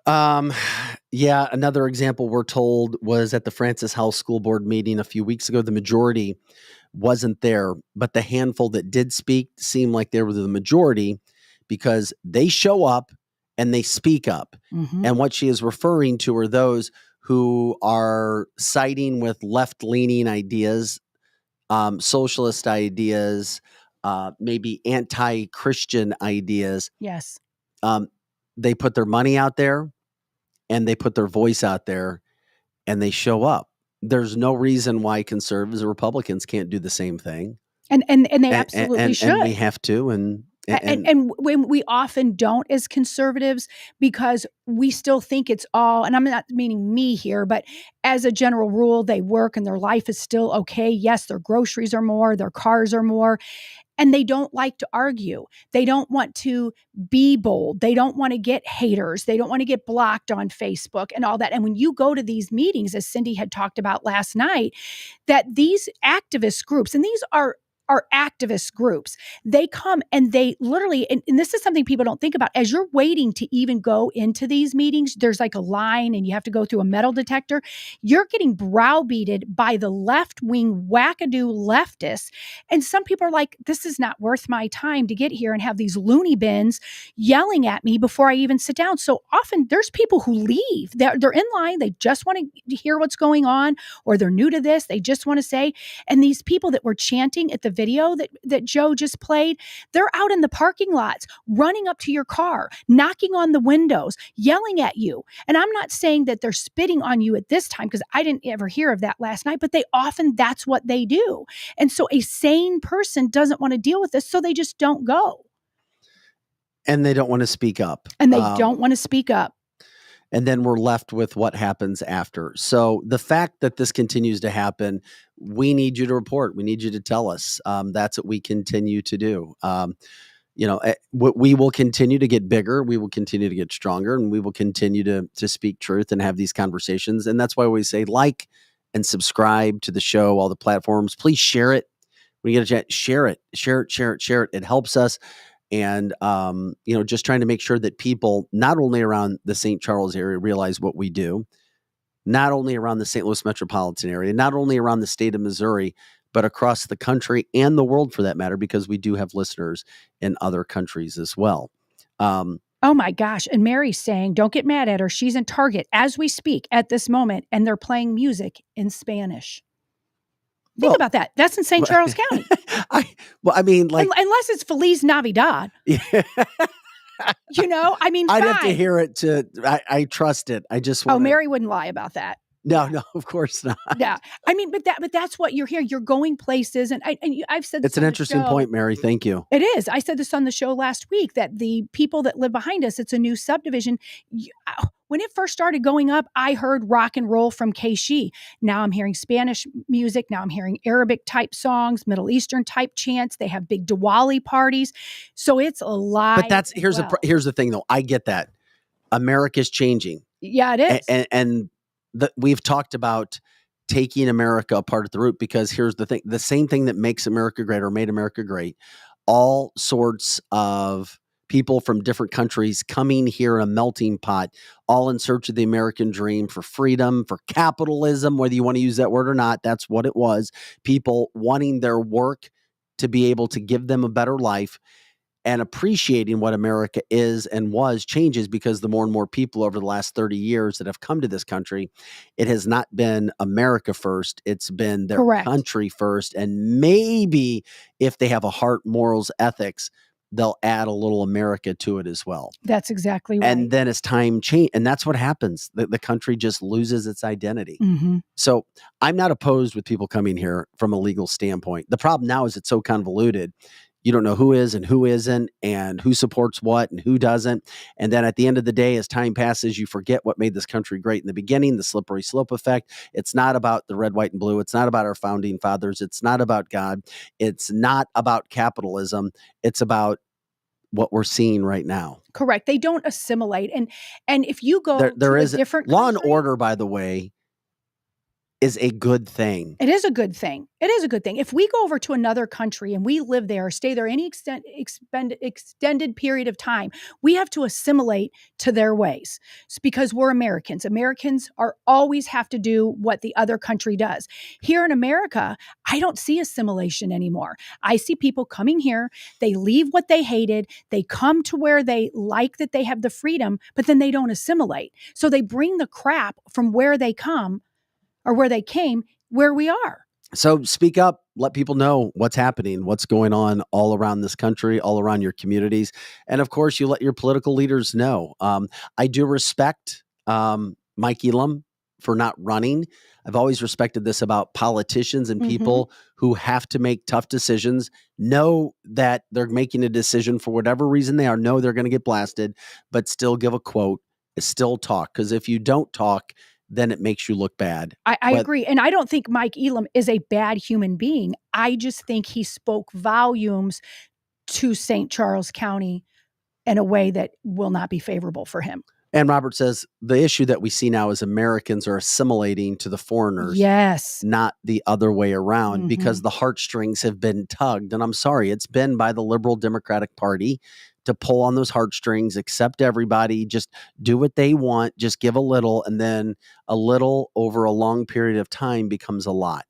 Yeah, another example we're told was at the Francis House School Board meeting a few weeks ago. The majority wasn't there, but the handful that did speak seemed like they were the majority because they show up and they speak up. Mm-hmm. And what she is referring to are those who are siding with left-leaning ideas, socialist ideas, maybe anti-Christian ideas. Yes. They put their money out there and they put their voice out there and they show up. There's no reason why conservatives or Republicans can't do the same thing. And they absolutely should. And we have to. And when we often don't as conservatives, because we still think it's all, and I'm not meaning me here, but as a general rule, they work and their life is still okay. Yes, their groceries are more, their cars are more. And they don't like to argue. They don't want to be bold. They don't want to get haters. They don't want to get blocked on Facebook and all that. And when you go to these meetings, as Cindy had talked about last night, that these activist groups, and these are activist groups, they come and they literally, and this is something people don't think about, as you're waiting to even go into these meetings, there's like a line and you have to go through a metal detector. You're getting browbeated by the left-wing wackadoo leftists. And some people are like, this is not worth my time to get here and have these loony bins yelling at me before I even sit down. So often there's people who leave. They're in line. They just want to hear what's going on, or they're new to this. They just want to say, and these people that were chanting at the video that Joe just played, they're out in the parking lots, running up to your car, knocking on the windows, yelling at you. And I'm not saying that they're spitting on you at this time, because I didn't ever hear of that last night, but that's what they do. And so a sane person doesn't want to deal with this, so they just don't go. And they don't want to speak up. And they don't want to speak up. And then we're left with what happens after. So the fact that this continues to happen, we need you to report. We need you to tell us. That's what we continue to do. We will continue to get bigger. We will continue to get stronger, and we will continue to speak truth and have these conversations. And that's why we say like and subscribe to the show, all the platforms. Please share it. When you get a chance, share it. It helps us. And, just trying to make sure that people not only around the St. Charles area realize what we do, not only around the St. Louis metropolitan area, not only around the state of Missouri, but across the country and the world for that matter, because we do have listeners in other countries as well. Oh my gosh. And Mary's saying, don't get mad at her. She's in Target as we speak at this moment, and they're playing music in Spanish. Think about that. That's in St. Charles County. Unless it's Feliz Navidad. Yeah. I'd have to hear it I trust it. I just want. Oh, Mary wouldn't lie about that. No, of course not. Yeah. But that's what you're hearing. You're going places. And I've said this it's an interesting point, Mary. Thank you. It is. I said this on the show last week, that the people that live behind us, it's a new subdivision. when it first started going up, I heard rock and roll from Keishi. Now I'm hearing Spanish music. Now I'm hearing Arabic type songs, Middle Eastern type chants. They have big Diwali parties. So it's a lot. But here's the thing though. I get that. America's changing. Yeah, it is. And we've talked about taking America apart at the root, because here's the thing. The same thing that makes America great or made America great, all sorts of people from different countries coming here in a melting pot, all in search of the American dream, for freedom, for capitalism, whether you want to use that word or not. That's what it was. People wanting their work to be able to give them a better life, and appreciating what America is and was changes, because the more and more people over the last 30 years that have come to this country, it has not been America first. It's been their country first. And maybe if they have a heart, morals, ethics, they'll add a little America to it as well. That's exactly right. And then as time change, and that's what happens. The country just loses its identity. Mm-hmm. So I'm not opposed with people coming here from a legal standpoint. The problem now is it's so convoluted. You don't know who is and who isn't, and who supports what and who doesn't. And then at the end of the day, as time passes, you forget what made this country great in the beginning, the slippery slope effect. It's not about the red, white, and blue. It's not about our founding fathers. It's not about God. It's not about capitalism. It's about what we're seeing right now. Correct. They don't assimilate. And if you go there is a different law country, and order, by the way, is a good thing. It is a good thing. It is a good thing. If we go over to another country and we live there or stay there any extended period of time, we have to assimilate to their ways. It's because we're Americans. Americans always have to do what the other country does. Here in America, I don't see assimilation anymore. I see people coming here, they leave what they hated, they come to where they like that they have the freedom, but then they don't assimilate. So they bring the crap from where they come or where they came, where we are. So speak up, let people know what's happening, what's going on all around this country, all around your communities. And of course, you let your political leaders know. I do respect Mike Elam for not running. I've always respected this about politicians and people who have to make tough decisions, know that they're making a decision for whatever reason they are, know they're going to get blasted, but still give a quote, still talk. Because if you don't talk, then it makes you look bad. I agree. And I don't think Mike Elam is a bad human being. I just think he spoke volumes to St. Charles County in a way that will not be favorable for him. And Robert says the issue that we see now is Americans are assimilating to the foreigners. Yes. Not the other way around, because the heartstrings have been tugged. And I'm sorry, it's been by the liberal Democratic Party to pull on those heartstrings, accept everybody, just do what they want, just give a little, and then a little over a long period of time becomes a lot.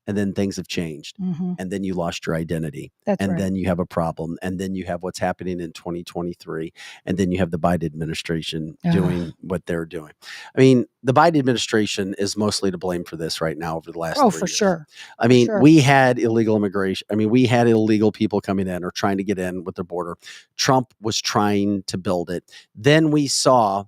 And then things have changed. And then you lost your identity. And then you have a problem. And then you have what's happening in 2023. And then you have the Biden administration doing what they're doing. I mean, the Biden administration is mostly to blame for this right now over the last 3 years. Sure. I mean, we had illegal immigration. I mean, we had illegal people coming in or trying to get in with the border. Trump was trying to build it. Then we saw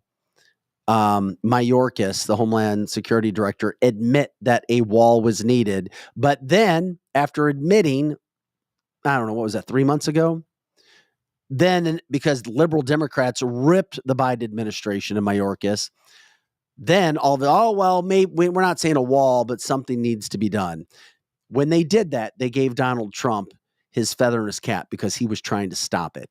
Mayorkas, the Homeland Security Director, admit that a wall was needed. But then after admitting, I don't know, what was that, 3 months ago? Then because liberal Democrats ripped the Biden administration and Mayorkas, then maybe we're not saying a wall, but something needs to be done. When they did that, they gave Donald Trump his feather in his cap because he was trying to stop it.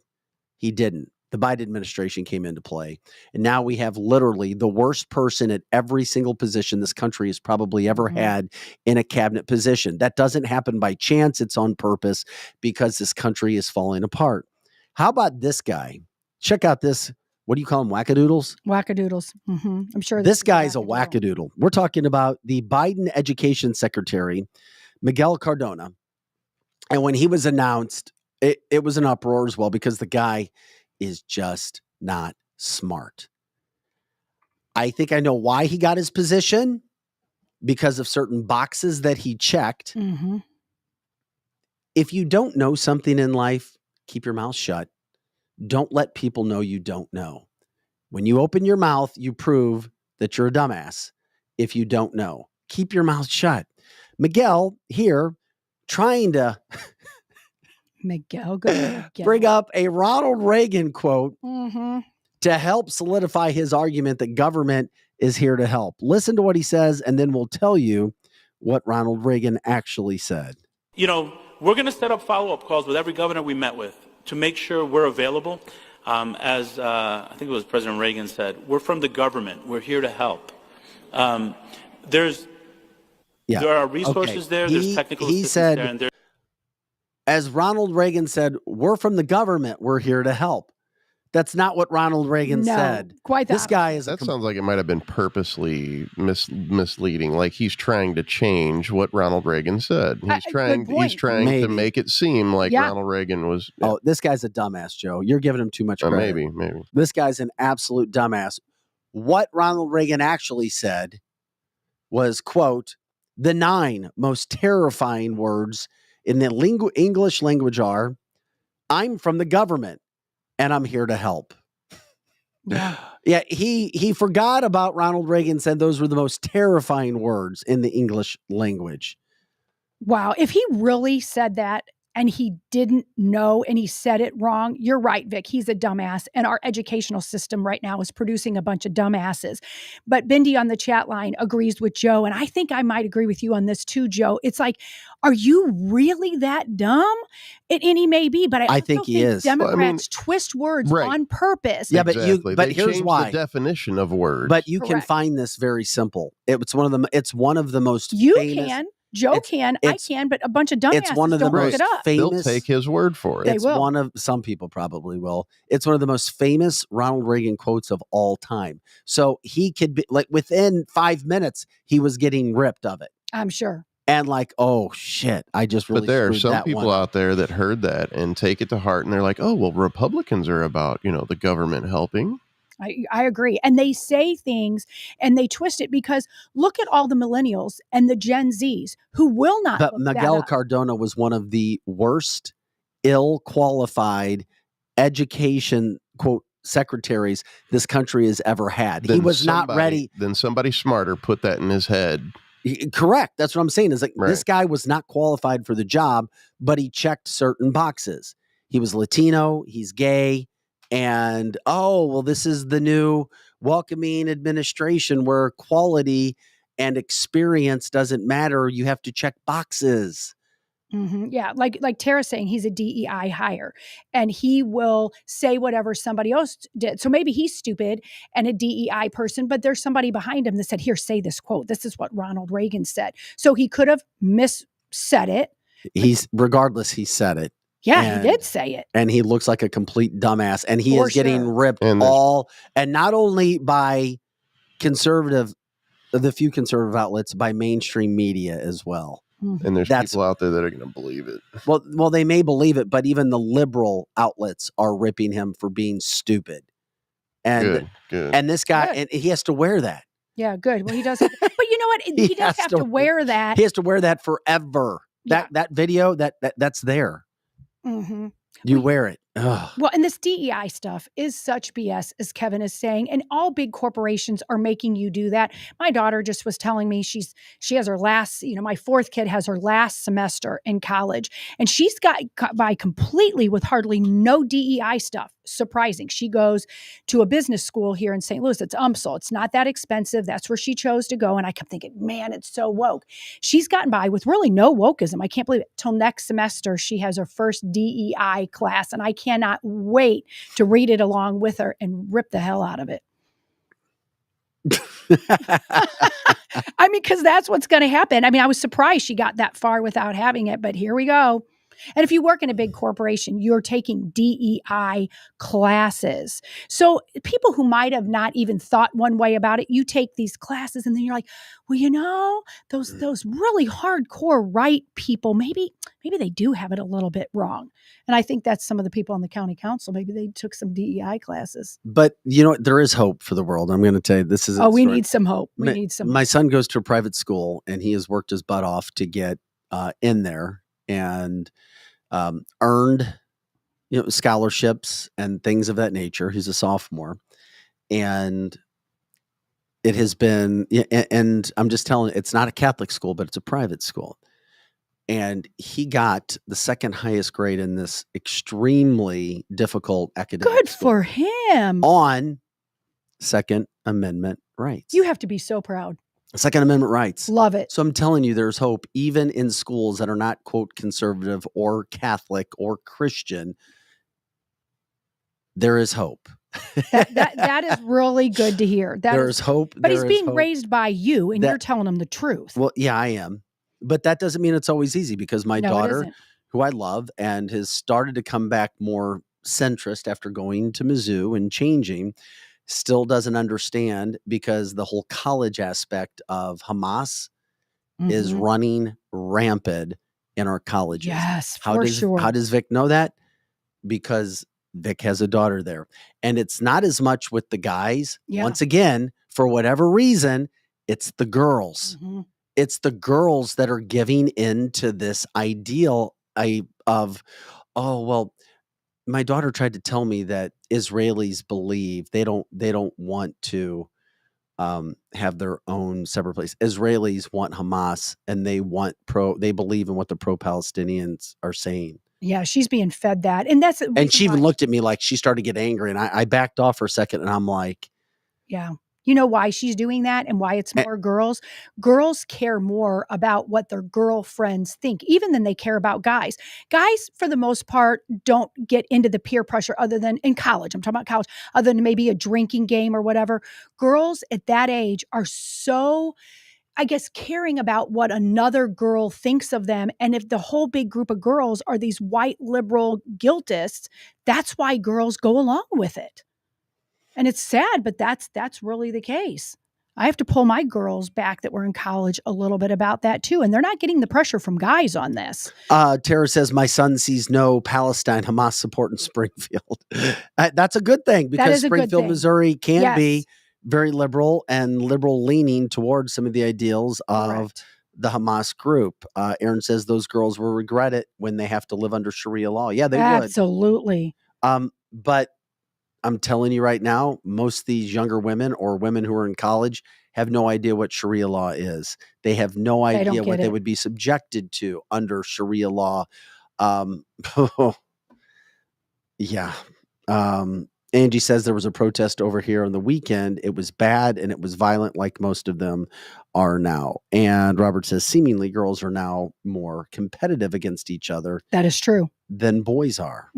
He didn't. The Biden administration came into play. And now we have literally the worst person at every single position this country has probably ever had in a cabinet position. That doesn't happen by chance. It's on purpose because this country is falling apart. How about this guy? Check out this. What do you call them? Wackadoodles? Wackadoodles. I'm sure this guy's a wackadoodle. We're talking about the Biden Education Secretary, Miguel Cardona. And when he was announced, it was an uproar as well because the guy is just not smart. I think I know why he got his position, because of certain boxes that he checked. If you don't know something in life, keep your mouth shut. Don't let people know you don't know. When you open your mouth, you prove that you're a dumbass. If you don't know, keep your mouth shut. Miguel here trying to Miguel, bring up a Ronald Reagan quote to help solidify his argument that government is here to help. Listen to what he says, and then we'll tell you what Ronald Reagan actually said. You know, we're going to set up follow-up calls with every governor we met with to make sure we're available. As I think it was President Reagan said, we're from the government. We're here to help. There are resources there. There's technical assistance there. And as Ronald Reagan said, we're from the government. We're here to help. That's not what Ronald Reagan said. Quite this guy is. That sounds like it might have been purposely misleading. Like he's trying to change what Ronald Reagan said. He's trying to make it seem like Ronald Reagan was. Yeah. Oh, this guy's a dumbass, Joe. You're giving him too much credit. Maybe. This guy's an absolute dumbass. What Ronald Reagan actually said was, quote, the 9 most terrifying words in the English language are, I'm from the government. And I'm here to help. Yeah, he forgot about Ronald Reagan said those were the most terrifying words in the English language. Wow. If he really said that and he didn't know and he said it wrong, you're right, Vic. He's a dumbass. And our educational system right now is producing a bunch of dumbasses. But Bindi on the chat line agrees with Joe. And I think I might agree with you on this too, Joe. It's like, are you really that dumb? And he may be, but I think he is. Democrats twist words on purpose. Yeah, exactly. but here's why. The definition of words. But you can find this very simple. It's one of the most famous. Joe can, I can, but a bunch of dumbasses it's one of the don't most look it up. They'll Famous, take his word for it. Some people probably will. It's one of the most famous Ronald Reagan quotes of all time. So he could be like within 5 minutes, he was getting ripped of it. I'm sure. And like, oh shit, I just really. But there are some people out there that heard that and take it to heart, and they're like, oh, well, Republicans are about the government helping. I agree. And they say things and they twist it because look at all the millennials and the Gen Zs who will not. But Miguel Cardona was one of the worst, ill-qualified education, quote, secretaries this country has ever had. He was not ready. Then somebody smarter put that in his head. Correct. That's what I'm saying. Is like this guy was not qualified for the job, but he checked certain boxes. He was Latino. He's gay. And, this is the new welcoming administration where quality and experience doesn't matter. You have to check boxes. Mm-hmm. Yeah. Like Tara's saying, he's a DEI hire and he will say whatever somebody else did. So maybe he's stupid and a DEI person, but there's somebody behind him that said, here, say this quote. This is what Ronald Reagan said. So he could have missaid it. Regardless, he said it. Yeah, he did say it. And he looks like a complete dumbass. And he is getting ripped and not only by the few conservative outlets, by mainstream media as well. And there's people out there that are going to believe it. Well, they may believe it, but even the liberal outlets are ripping him for being stupid. And good. And this guy, and he has to wear that. Yeah, good. Well, he doesn't. But you know what? He does have to wear that. He has to wear that forever. That video, that's there. Mm-hmm. You wear it. Ugh. Well, and this DEI stuff is such BS, as Kevin is saying, and all big corporations are making you do that. My daughter just was telling me she has her last, my 4th kid has her last semester in college, and she's got by completely with hardly no DEI stuff. Surprising. She goes to a business school here in St. Louis. It's UMSL. It's not that expensive. That's where she chose to go. And I kept thinking, man, it's so woke. She's gotten by with really no wokeism. I can't believe it. Till next semester, she has her first DEI class, and I cannot wait to read it along with her and rip the hell out of it. I mean, because that's what's going to happen. I mean, I was surprised she got that far without having it, but here we go. And if you work in a big corporation, you're taking DEI classes. So people who might have not even thought one way about it, you take these classes and then you're like, well, those really hardcore right people, maybe they do have it a little bit wrong. And I think that's some of the people on the county council. Maybe they took some DEI classes. But there is hope for the world. I'm going to tell you, this is. We need some hope. My son goes to a private school and he has worked his butt off to get in there and earned scholarships and things of that nature. He's a sophomore, and it has been, and I'm just telling you, it's not a Catholic school, but it's a private school. and he got the second highest grade in this extremely difficult academic Good school for him. on Second Amendment rights. You have to be so proud. Second Amendment rights. Love it. So I'm telling you, there's hope even in schools that are not, quote, conservative or Catholic or Christian. There is hope. That is really good to hear. There's hope. But he's being raised by you, and you're telling him the truth. Well, yeah, I am. But that doesn't mean it's always easy, because my daughter, who I love and has started to come back more centrist after going to Mizzou and changing, still doesn't understand, because the whole college aspect of Hamas is running rampant in our colleges. Yes, How does Vic know that? Because Vic has a daughter there. And it's not as much with the guys. Yeah. Once again, for whatever reason, it's the girls. It's the girls that are giving into this ideal of, oh, well, my daughter tried to tell me that Israelis believe they don't want to have their own separate place. Israelis want Hamas, and they believe in what the pro-Palestinians are saying. Yeah, she's being fed that. And she even looked at me like she started to get angry, and I backed off for a second, and I'm like, yeah. You know why she's doing that and why it's more girls? Girls care more about what their girlfriends think, even than they care about guys. Guys, for the most part, don't get into the peer pressure other than in college. I'm talking about college, other than maybe a drinking game or whatever. Girls at that age are so, I guess, caring about what another girl thinks of them. And if the whole big group of girls are these white liberal guiltists, that's why girls go along with it. And it's sad, but that's really the case. I have to pull my girls back that were in college a little bit about that too. And they're not getting the pressure from guys on this. Tara says, my son sees no Palestine Hamas support in Springfield. That's a good thing, because Springfield, Missouri can be very liberal and liberal leaning towards some of the ideals of the Hamas group. Aaron says those girls will regret it when they have to live under Sharia law. Yeah, they would. Absolutely. But I'm telling you right now, most of these younger women or women who are in college have no idea what Sharia law is. They have no idea what they would be subjected to under Sharia law. Yeah. Angie says there was a protest over here on the weekend. It was bad and it was violent, like most of them are now. And Robert says seemingly girls are now more competitive against each other. That is true. Than boys are.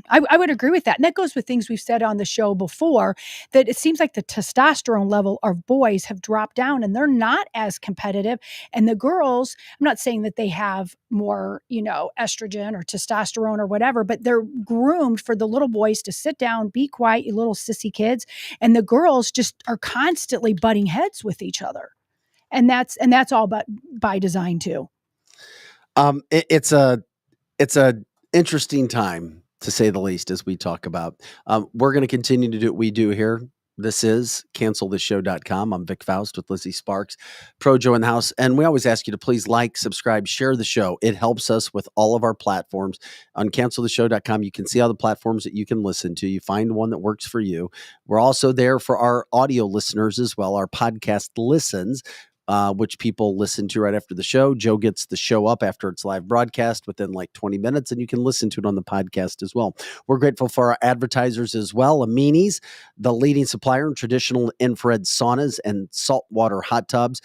I would agree with that. And that goes with things we've said on the show before, that it seems like the testosterone level of boys have dropped down and they're not as competitive. And the girls, I'm not saying that they have more, estrogen or testosterone or whatever, but they're groomed for the little boys to sit down, be quiet, you little sissy kids. And the girls just are constantly butting heads with each other. And that's all by design too. It's a interesting time, to say the least, as we talk about. We're going to continue to do what we do here. This is canceltheshow.com. I'm Vic Faust with Lizzie Sparks, Projo in the house. And we always ask you to please like, subscribe, share the show. It helps us with all of our platforms. On canceltheshow.com, you can see all the platforms that you can listen to. You find one that works for you. We're also there for our audio listeners as well, our podcast listens, which people listen to right after the show. Joe gets the show up after its live broadcast within like 20 minutes, and you can listen to it on the podcast as well. We're grateful for our advertisers as well. Amini's, the leading supplier in traditional infrared saunas and saltwater hot tubs.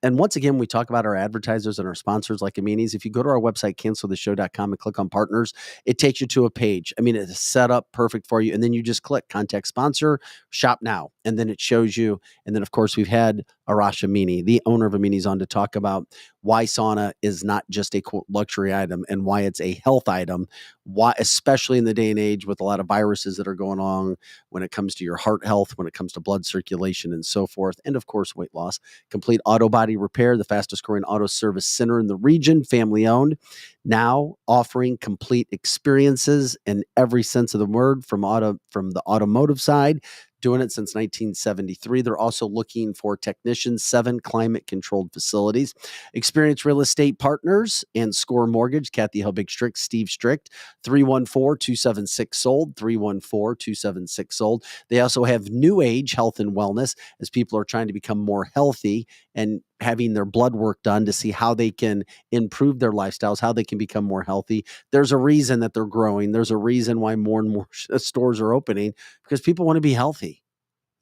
And once again, we talk about our advertisers and our sponsors like Amini's. If you go to our website, canceltheshow.com, and click on partners, it takes you to a page. I mean, it's set up perfect for you. And then you just click contact sponsor, shop now. And then it shows you. And then, of course, we've had Arash Amini, the owner of Amini's, on to talk about why sauna is not just a quote luxury item and why it's a health item. Why, especially in the day and age with a lot of viruses that are going on when it comes to your heart health, when it comes to blood circulation and so forth. And of course, weight loss. Complete Auto Body Repair, the fastest growing auto service center in the region, family owned, now offering complete experiences in every sense of the word from the automotive side. Doing it since 1973. They're also looking for technicians, 7 climate-controlled facilities. Experienced real estate partners and Score Mortgage, Kathy Helbig Strict, Steve Strict, 314-276-SOLD, 314-276-SOLD. They also have New Age Health and Wellness, as people are trying to become more healthy and having their blood work done to see how they can improve their lifestyles, how they can become more healthy. There's a reason that they're growing. There's a reason why more and more stores are opening, because people want to be healthy.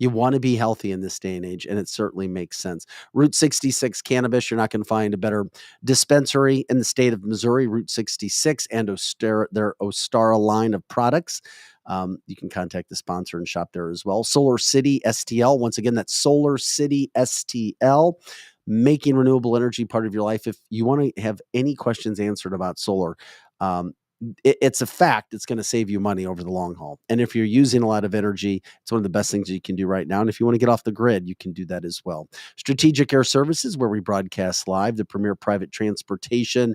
You want to be healthy in this day and age, and it certainly makes sense. Route 66 Cannabis, you're not going to find a better dispensary in the state of Missouri. Route 66 and their Ostara line of products. You can contact the sponsor and shop there as well. Solar City STL. Once again, that's Solar City STL, making renewable energy part of your life. If you want to have any questions answered about solar, it's a fact it's going to save you money over the long haul. And if you're using a lot of energy, it's one of the best things you can do right now. And if you want to get off the grid, you can do that as well. Strategic Air Services, where we broadcast live, the premier private transportation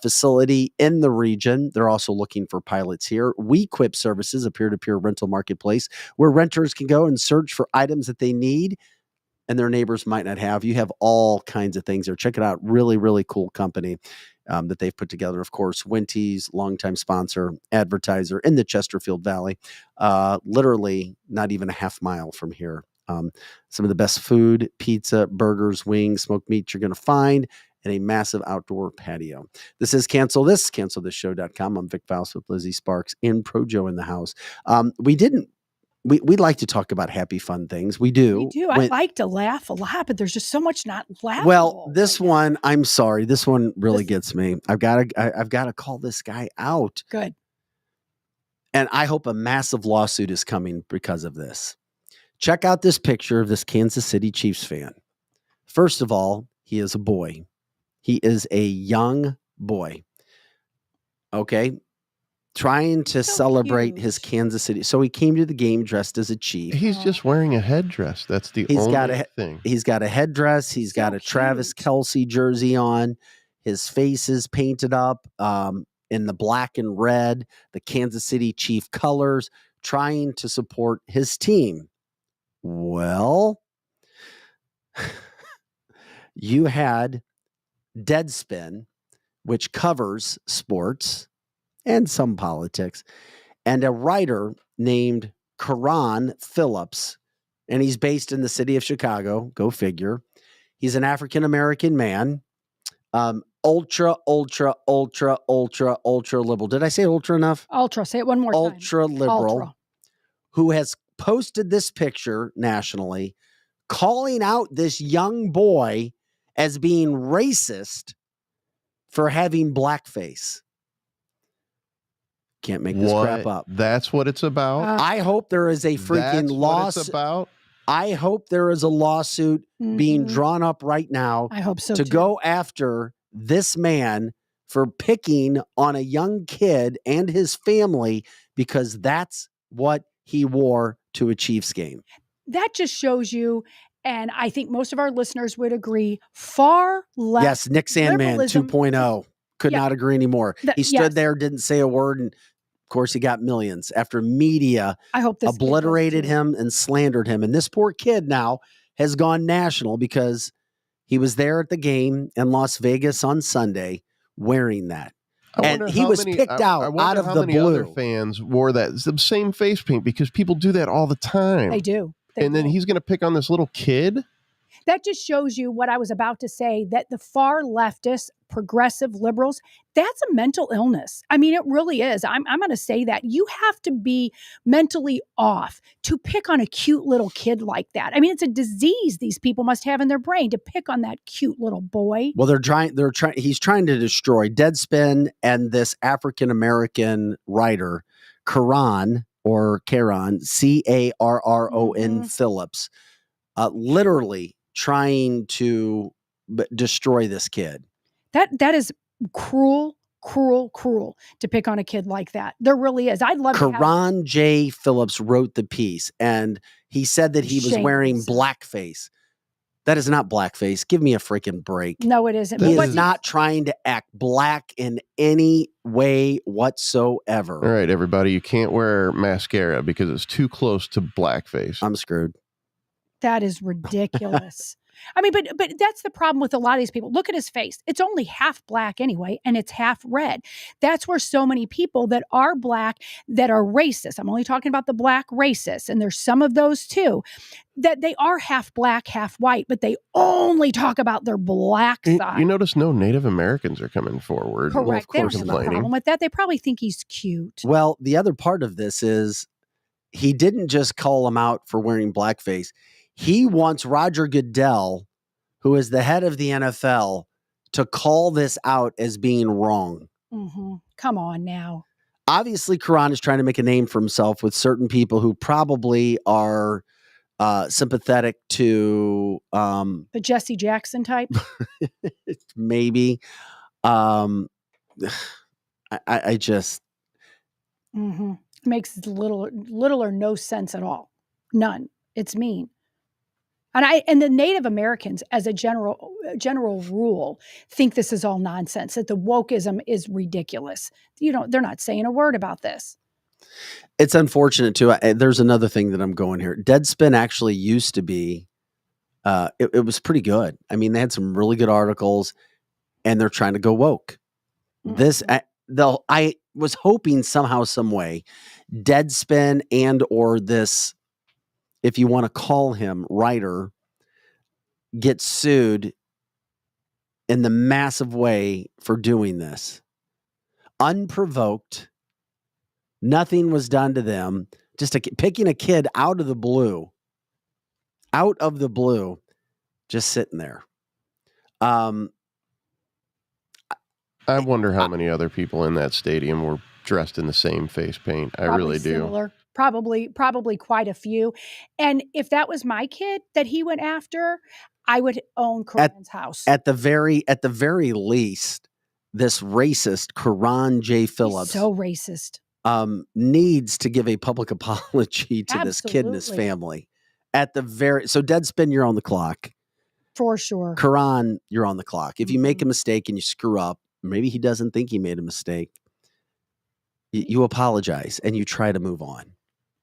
facility in the region. They're also looking for pilots here. WeQuip Services, a peer-to-peer rental marketplace where renters can go and search for items that they need and their neighbors might not have. You have all kinds of things there. Check it out. Really, really cool company that they've put together. Of course, Winty's, longtime sponsor, advertiser in the Chesterfield Valley, literally not even a half mile from here. Some of the best food, pizza, burgers, wings, smoked meat you're going to find, and a massive outdoor patio. This is cancelthisshow.com. I'm Vic Faust with Lizzie Sparks and Projo in the house. We like to talk about happy, fun things. We do. We do. I like to laugh a lot, but there's just so much not laughable. Well, this one, I'm sorry. This one really gets me. I've got to call this guy out. Good. And I hope a massive lawsuit is coming because of this. Check out this picture of this Kansas City Chiefs fan. First of all, he is a boy. He is a young boy. Okay. Trying to celebrate his Kansas City. So he came to the game dressed as a Chief. He's just wearing a headdress. That's the only thing. He's got a headdress. He's got a Travis Kelce jersey on. His face is painted up in the black and red, the Kansas City Chief colors, trying to support his team. Well, you had Deadspin, which covers sports and some politics, and a writer named Karan Phillips, and he's based in the city of Chicago. Go figure. He's an African-American man, ultra liberal. Did I say ultra enough? Ultra. Say it one more time. Ultra liberal, who has posted this picture nationally, calling out this young boy as being racist for having blackface. Can't make this crap up. That's what it's about. I hope there is a freaking lawsuit. What it's about. I hope there is a lawsuit being drawn up right now. I hope so to go after this man for picking on a young kid and his family because that's what he wore to a Chiefs game. That just shows you, and I think most of our listeners would agree, far less. Yes, Nick Sandman 2.0. Could not agree anymore. He stood there, didn't say a word, and of course he got millions after media obliterated him and slandered him. And this poor kid now has gone national because he was there at the game in Las Vegas on Sunday wearing that. And he was picked out of the blue. I wonder how many other fans wore that the same face paint, because people do that all the time. They do. Then he's going to pick on this little kid? That just shows you what I was about to say, that the far leftist, progressive liberals, that's a mental illness. I mean, it really is. I'm going to say that. You have to be mentally off to pick on a cute little kid like that. I mean, it's a disease these people must have in their brain to pick on that cute little boy. Well, he's trying to destroy Deadspin and this African-American writer, Karan, Carron Phillips, literally trying to destroy this kid. That is cruel to pick on a kid like that. There really is. I'd love Karan J. Phillips wrote the piece, and he said that he was wearing blackface. That is not blackface. Give me a freaking break. No, it isn't. He is not trying to act black in any way whatsoever. All right, everybody, you can't wear mascara because it's too close to blackface. I'm screwed. That is ridiculous. I mean, but that's the problem with a lot of these people. Look at his face. It's only half black anyway, and it's half red. That's where so many people that are black, that are racist, I'm only talking about the black racists, and there's some of those too, that they are half black, half white, but they only talk about their black side. You notice no Native Americans are coming forward. Correct. Well, of course, there's no problem with that. They probably think he's cute. Well, the other part of this is he didn't just call him out for wearing blackface. He wants Roger Goodell, who is the head of the NFL, to call this out as being wrong. Mm-hmm. Come on now. Obviously, Karan is trying to make a name for himself with certain people who probably are sympathetic to the Jesse Jackson type. Maybe. I just makes little or no sense at all. None. It's mean. And the Native Americans, as a general rule, think this is all nonsense, that the wokeism is ridiculous. They're not saying a word about this. It's unfortunate too. There's another thing that I'm going here. Deadspin actually used to be, it was pretty good. I mean, they had some really good articles, and they're trying to go woke. Mm-hmm. I was hoping somehow, some way, Deadspin or this, if you want to call him, writer, gets sued in the massive way for doing this. Unprovoked. Nothing was done to them. Just picking a kid out of the blue, just sitting there. I wonder how many other people in that stadium were dressed in the same face paint. I really do. Similar. Probably quite a few. And if that was my kid that he went after, I would own Karan's house. At the very least, this racist Karan J. Phillips, he's so racist, needs to give a public apology to this kid and his family. So Deadspin, you're on the clock. For sure. Karan, you're on the clock. If you make a mistake and you screw up, maybe he doesn't think he made a mistake. You apologize and you try to move on.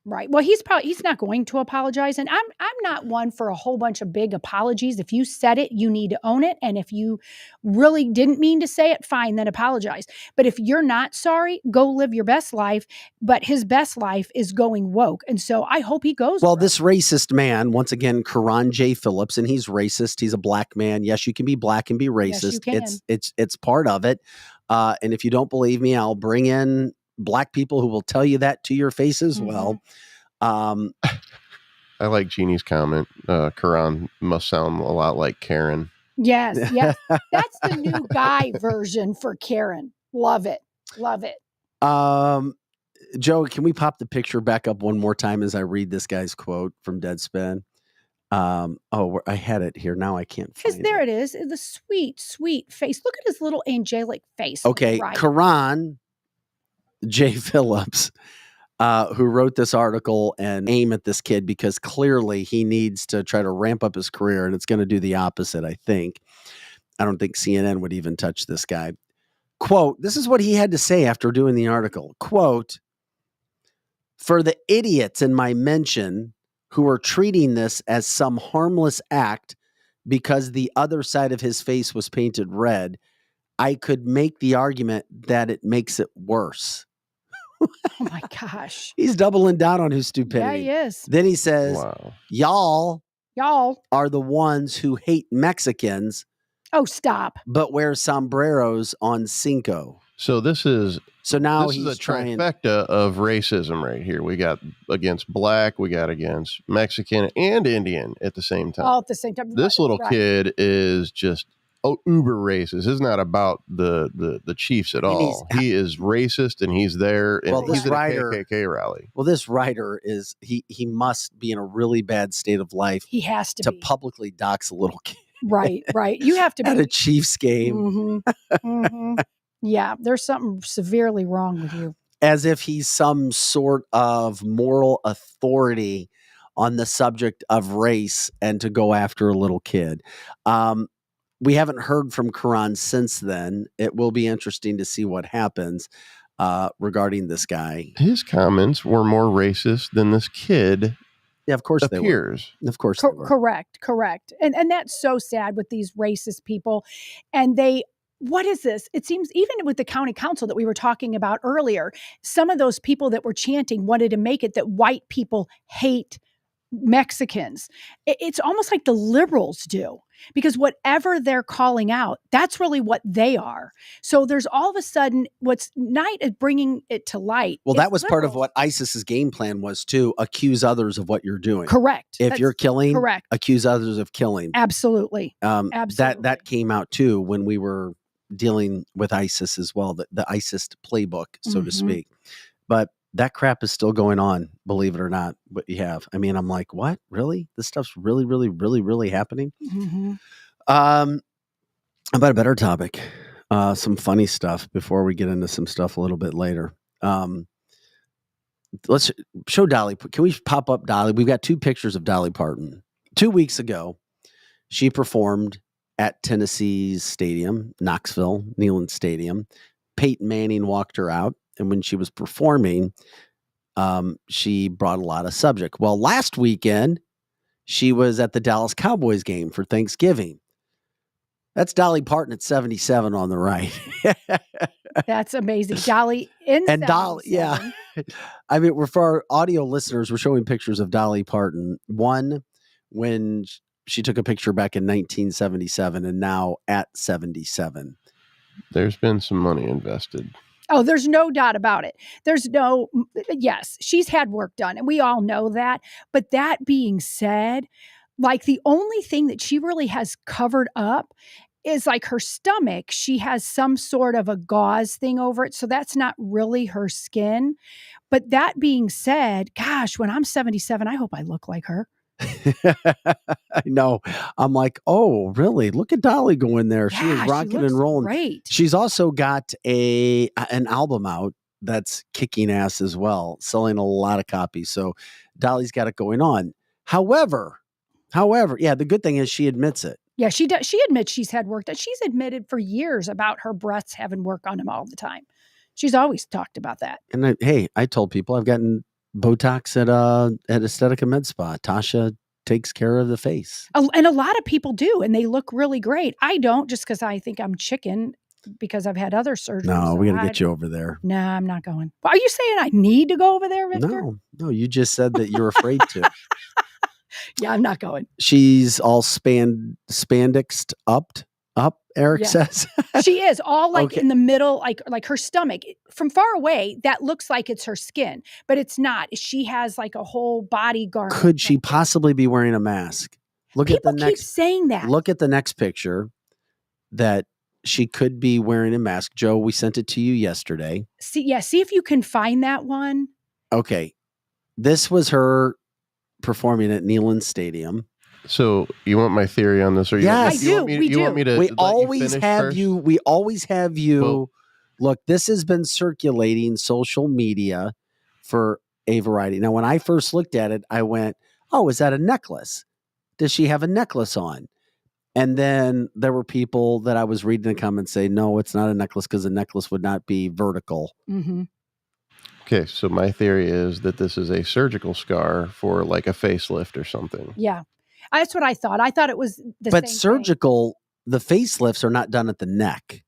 Right. Well, he's not going to apologize. And I'm not one for a whole bunch of big apologies. If you said it, you need to own it. And if you really didn't mean to say it, fine, then apologize. But if you're not sorry, go live your best life. But his best life is going woke. And so I hope he goes. Well, this racist man, once again, Karan J. Phillips, and he's racist. He's a black man. Yes, you can be black and be racist. Yes, you can. It's part of it. And if you don't believe me, I'll bring in black people who will tell you that to your face as well. I like Jeannie's comment. Karan must sound a lot like Karen. Yes. That's the new guy version for Karen. Love it. Joe, can we pop the picture back up one more time as I read this guy's quote from Deadspin? I had it here. Now I can't find it. There it is. The sweet, sweet face. Look at his little angelic face. Okay, Karan J. Phillips, who wrote this article and aim at this kid because clearly he needs to try to ramp up his career, and it's going to do the opposite, I think. I don't think CNN would even touch this guy. Quote, this is what he had to say after doing the article. Quote, for the idiots in my mention who are treating this as some harmless act because the other side of his face was painted red, I could make the argument that it makes it worse. Oh my gosh. He's doubling down on his stupidity. Yeah, he is. Then he says, wow. Y'all are the ones who hate Mexicans. Oh, stop. But wear sombreros on Cinco. So this is a trifecta of racism right here. We got against black, we got against Mexican and Indian at the same time. All at the same time. This little kid is just uber racist. It's not about the Chiefs at all. He is racist, and he's there, and he's at a KKK rally. Well, this writer is he must be in a really bad state of life. He has to publicly dox a little kid. Right. You have to be at a Chiefs game. Yeah, there's something severely wrong with you. As if he's some sort of moral authority on the subject of race and to go after a little kid. We haven't heard from Karan since then. It will be interesting to see what happens regarding this guy. His comments were more racist than this kid Yeah, of course appears. Of course Correct. And that's so sad with these racist people. And what is this? It seems even with the county council that we were talking about earlier, some of those people that were chanting wanted to make it that white people hate Mexicans. It's almost like the liberals do, because whatever they're calling out, that's really what they are. So there's all of a sudden what's Knight is bringing it to light. Well, that was part of what ISIS's game plan was, to accuse others of what you're doing. Correct. If you're killing, correct. Accuse others of killing. Absolutely. Absolutely. That came out too when we were dealing with ISIS as well, the ISIS playbook, so to speak. But that crap is still going on, believe it or not. What you have, I mean, I'm like, what? Really? This stuff's really, really, really, really happening. About a better topic, some funny stuff before we get into some stuff a little bit later. Let's show Dolly. Can we pop up Dolly? We've got 2 pictures of Dolly Parton. 2 weeks ago, she performed at Tennessee's stadium, Knoxville, Neyland Stadium. Peyton Manning walked her out. And when she was performing, she brought a lot of subject. Well, last weekend, she was at the Dallas Cowboys game for Thanksgiving. That's Dolly Parton at 77 on the right. That's amazing. Dolly in and 77. Dolly, yeah. I mean, for our audio listeners, we're showing pictures of Dolly Parton. One, when she took a picture back in 1977, and now at 77. There's been some money invested. Oh, there's no doubt about it. Yes, she's had work done, and we all know that. But that being said, like the only thing that she really has covered up is like her stomach. She has some sort of a gauze thing over it. So that's not really her skin. But that being said, gosh, when I'm 77, I hope I look like her. I know. I'm like, oh, really? Look at Dolly going there. Yeah, she is rocking and rolling. Great. She's also got an album out that's kicking ass as well, selling a lot of copies. So Dolly's got it going on. However, yeah, the good thing is she admits it. Yeah, she does. She admits she's had work that she's admitted for years about her breasts having work on them all the time. She's always talked about that. And I told people I've gotten Botox at Aesthetica Med Spa. Tasha takes care of the face. And a lot of people do, and they look really great. I don't, just because I think I'm chicken because I've had other surgeries. No, we got to get you over there. No, I'm not going. Are you saying I need to go over there, Victor? No, you just said that you're afraid to. Yeah, I'm not going. She's all spandexed up, Eric says. She is all like in the middle, like her stomach. From far away, that looks like it's her skin, but it's not. She has like a whole body garment. Could she possibly be wearing a mask? People keep saying that. Look at the next picture that she could be wearing a mask. Joe, we sent it to you yesterday. See if you can find that one. Okay. This was her performing at Neyland Stadium. So you want my theory on this? Or I do. You want me to? We always have you. Look, this has been circulating social media for a variety. Now, when I first looked at it, I went, "Oh, is that a necklace? Does she have a necklace on?" And then there were people that I was reading the comments say, "No, it's not a necklace because a necklace would not be vertical." Mm-hmm. Okay, so my theory is that this is a surgical scar for like a facelift or something. Yeah. That's what I thought. I thought it was the same surgical, the facelifts are not done at the neck.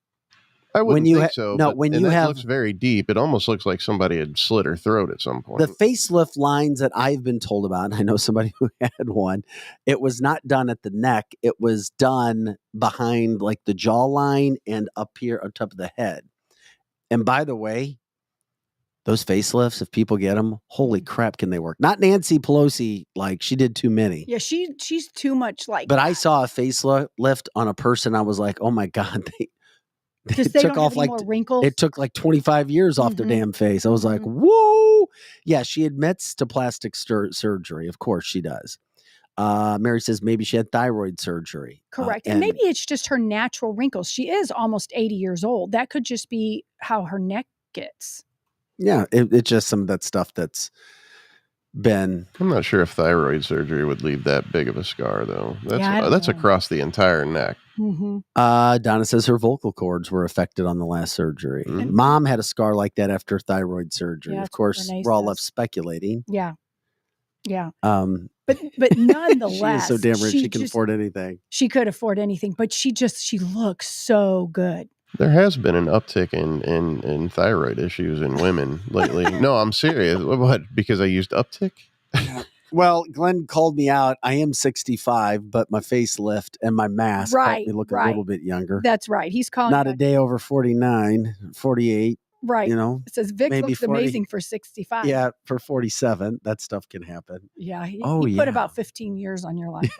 I wouldn't think so. No, when you have... It looks very deep. It almost looks like somebody had slit her throat at some point. The facelift lines that I've been told about, and I know somebody who had one, it was not done at the neck. It was done behind like the jawline and up here on top of the head. And by the way, those facelifts, if people get them, holy crap, can they work? Not Nancy Pelosi, like she did too many. Yeah, she's too much like. But I saw a facelift on a person. I was like, oh my God, they took off like more wrinkles. It took like 25 years off their damn face. I was like, whoa. Yeah, she admits to plastic surgery. Of course she does. Mary says maybe she had thyroid surgery. Correct. And maybe it's just her natural wrinkles. She is almost 80 years old. That could just be how her neck gets. Yeah, it's just some of that stuff that's been... I'm not sure if thyroid surgery would leave that big of a scar, though. That's across the entire neck. Mm-hmm. Donna says her vocal cords were affected on the last surgery. Mm-hmm. Mom had a scar like that after thyroid surgery. Of course, we're all left speculating. Yeah. Yeah. But nonetheless, she is so damn rich. She can afford anything. She could afford anything, but she looks so good. There has been an uptick in thyroid issues in women lately. No, I'm serious. What? Because I used uptick? Well, Glenn called me out. I am 65, but my facelift and my mask helped me look a little bit younger. That's right. He's calling not a day over 49, 48. Right. You know, it says Vic looks 40, amazing for 65. Yeah, for 47, that stuff can happen. Yeah. He put about 15 years on your life.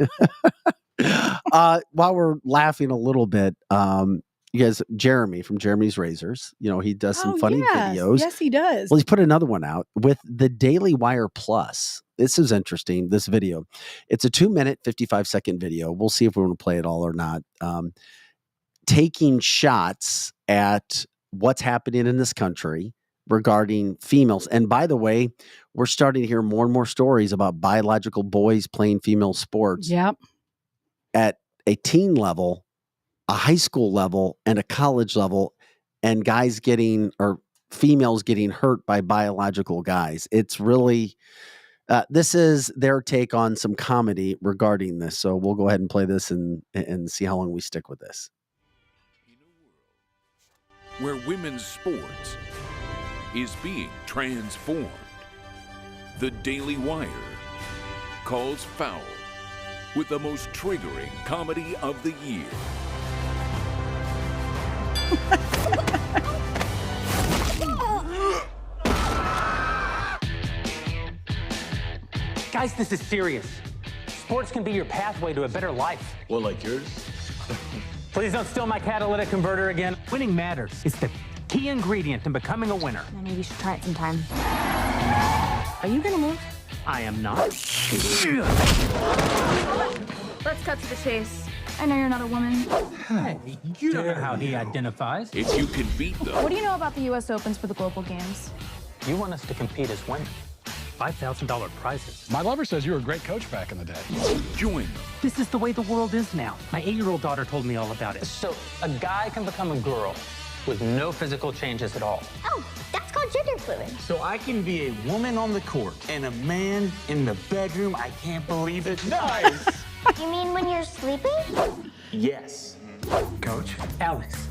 While we're laughing a little bit, you guys, Jeremy from Jeremy's Razors, he does some funny videos. Yes, he does. Well, he's put another one out with the Daily Wire Plus. This is interesting, this video. It's a 2-minute, 55-second video. We'll see if we want to play it all or not. Taking shots at what's happening in this country regarding females. And by the way, we're starting to hear more and more stories about biological boys playing female sports. Yep. At a teen level, a high school level, and a college level, and females getting hurt by biological guys. It's really, this is their take on some comedy regarding this. So we'll go ahead and play this and see how long we stick with this. In a world where women's sports is being transformed, the Daily Wire calls foul with the most triggering comedy of the year. Guys, this is serious. Sports can be your pathway to a better life. Well, like yours? Please don't steal my catalytic converter again. Winning matters. It's the key ingredient in becoming a winner. Maybe you should try it sometime. Are you gonna move? I am not. Let's cut to the chase. I know you're not a woman. Hey, you don't know how he identifies. If you can beat them. What do you know about the U.S. Opens for the Global Games? You want us to compete as women. $5,000 prizes. My lover says you were a great coach back in the day. Join them. This is the way the world is now. My 8-year-old daughter told me all about it. So a guy can become a girl with no physical changes at all. Oh, that's called gender fluid. So I can be a woman on the court and a man in the bedroom. I can't believe it. Nice. You mean when you're sleeping? Yes. Coach? Alex,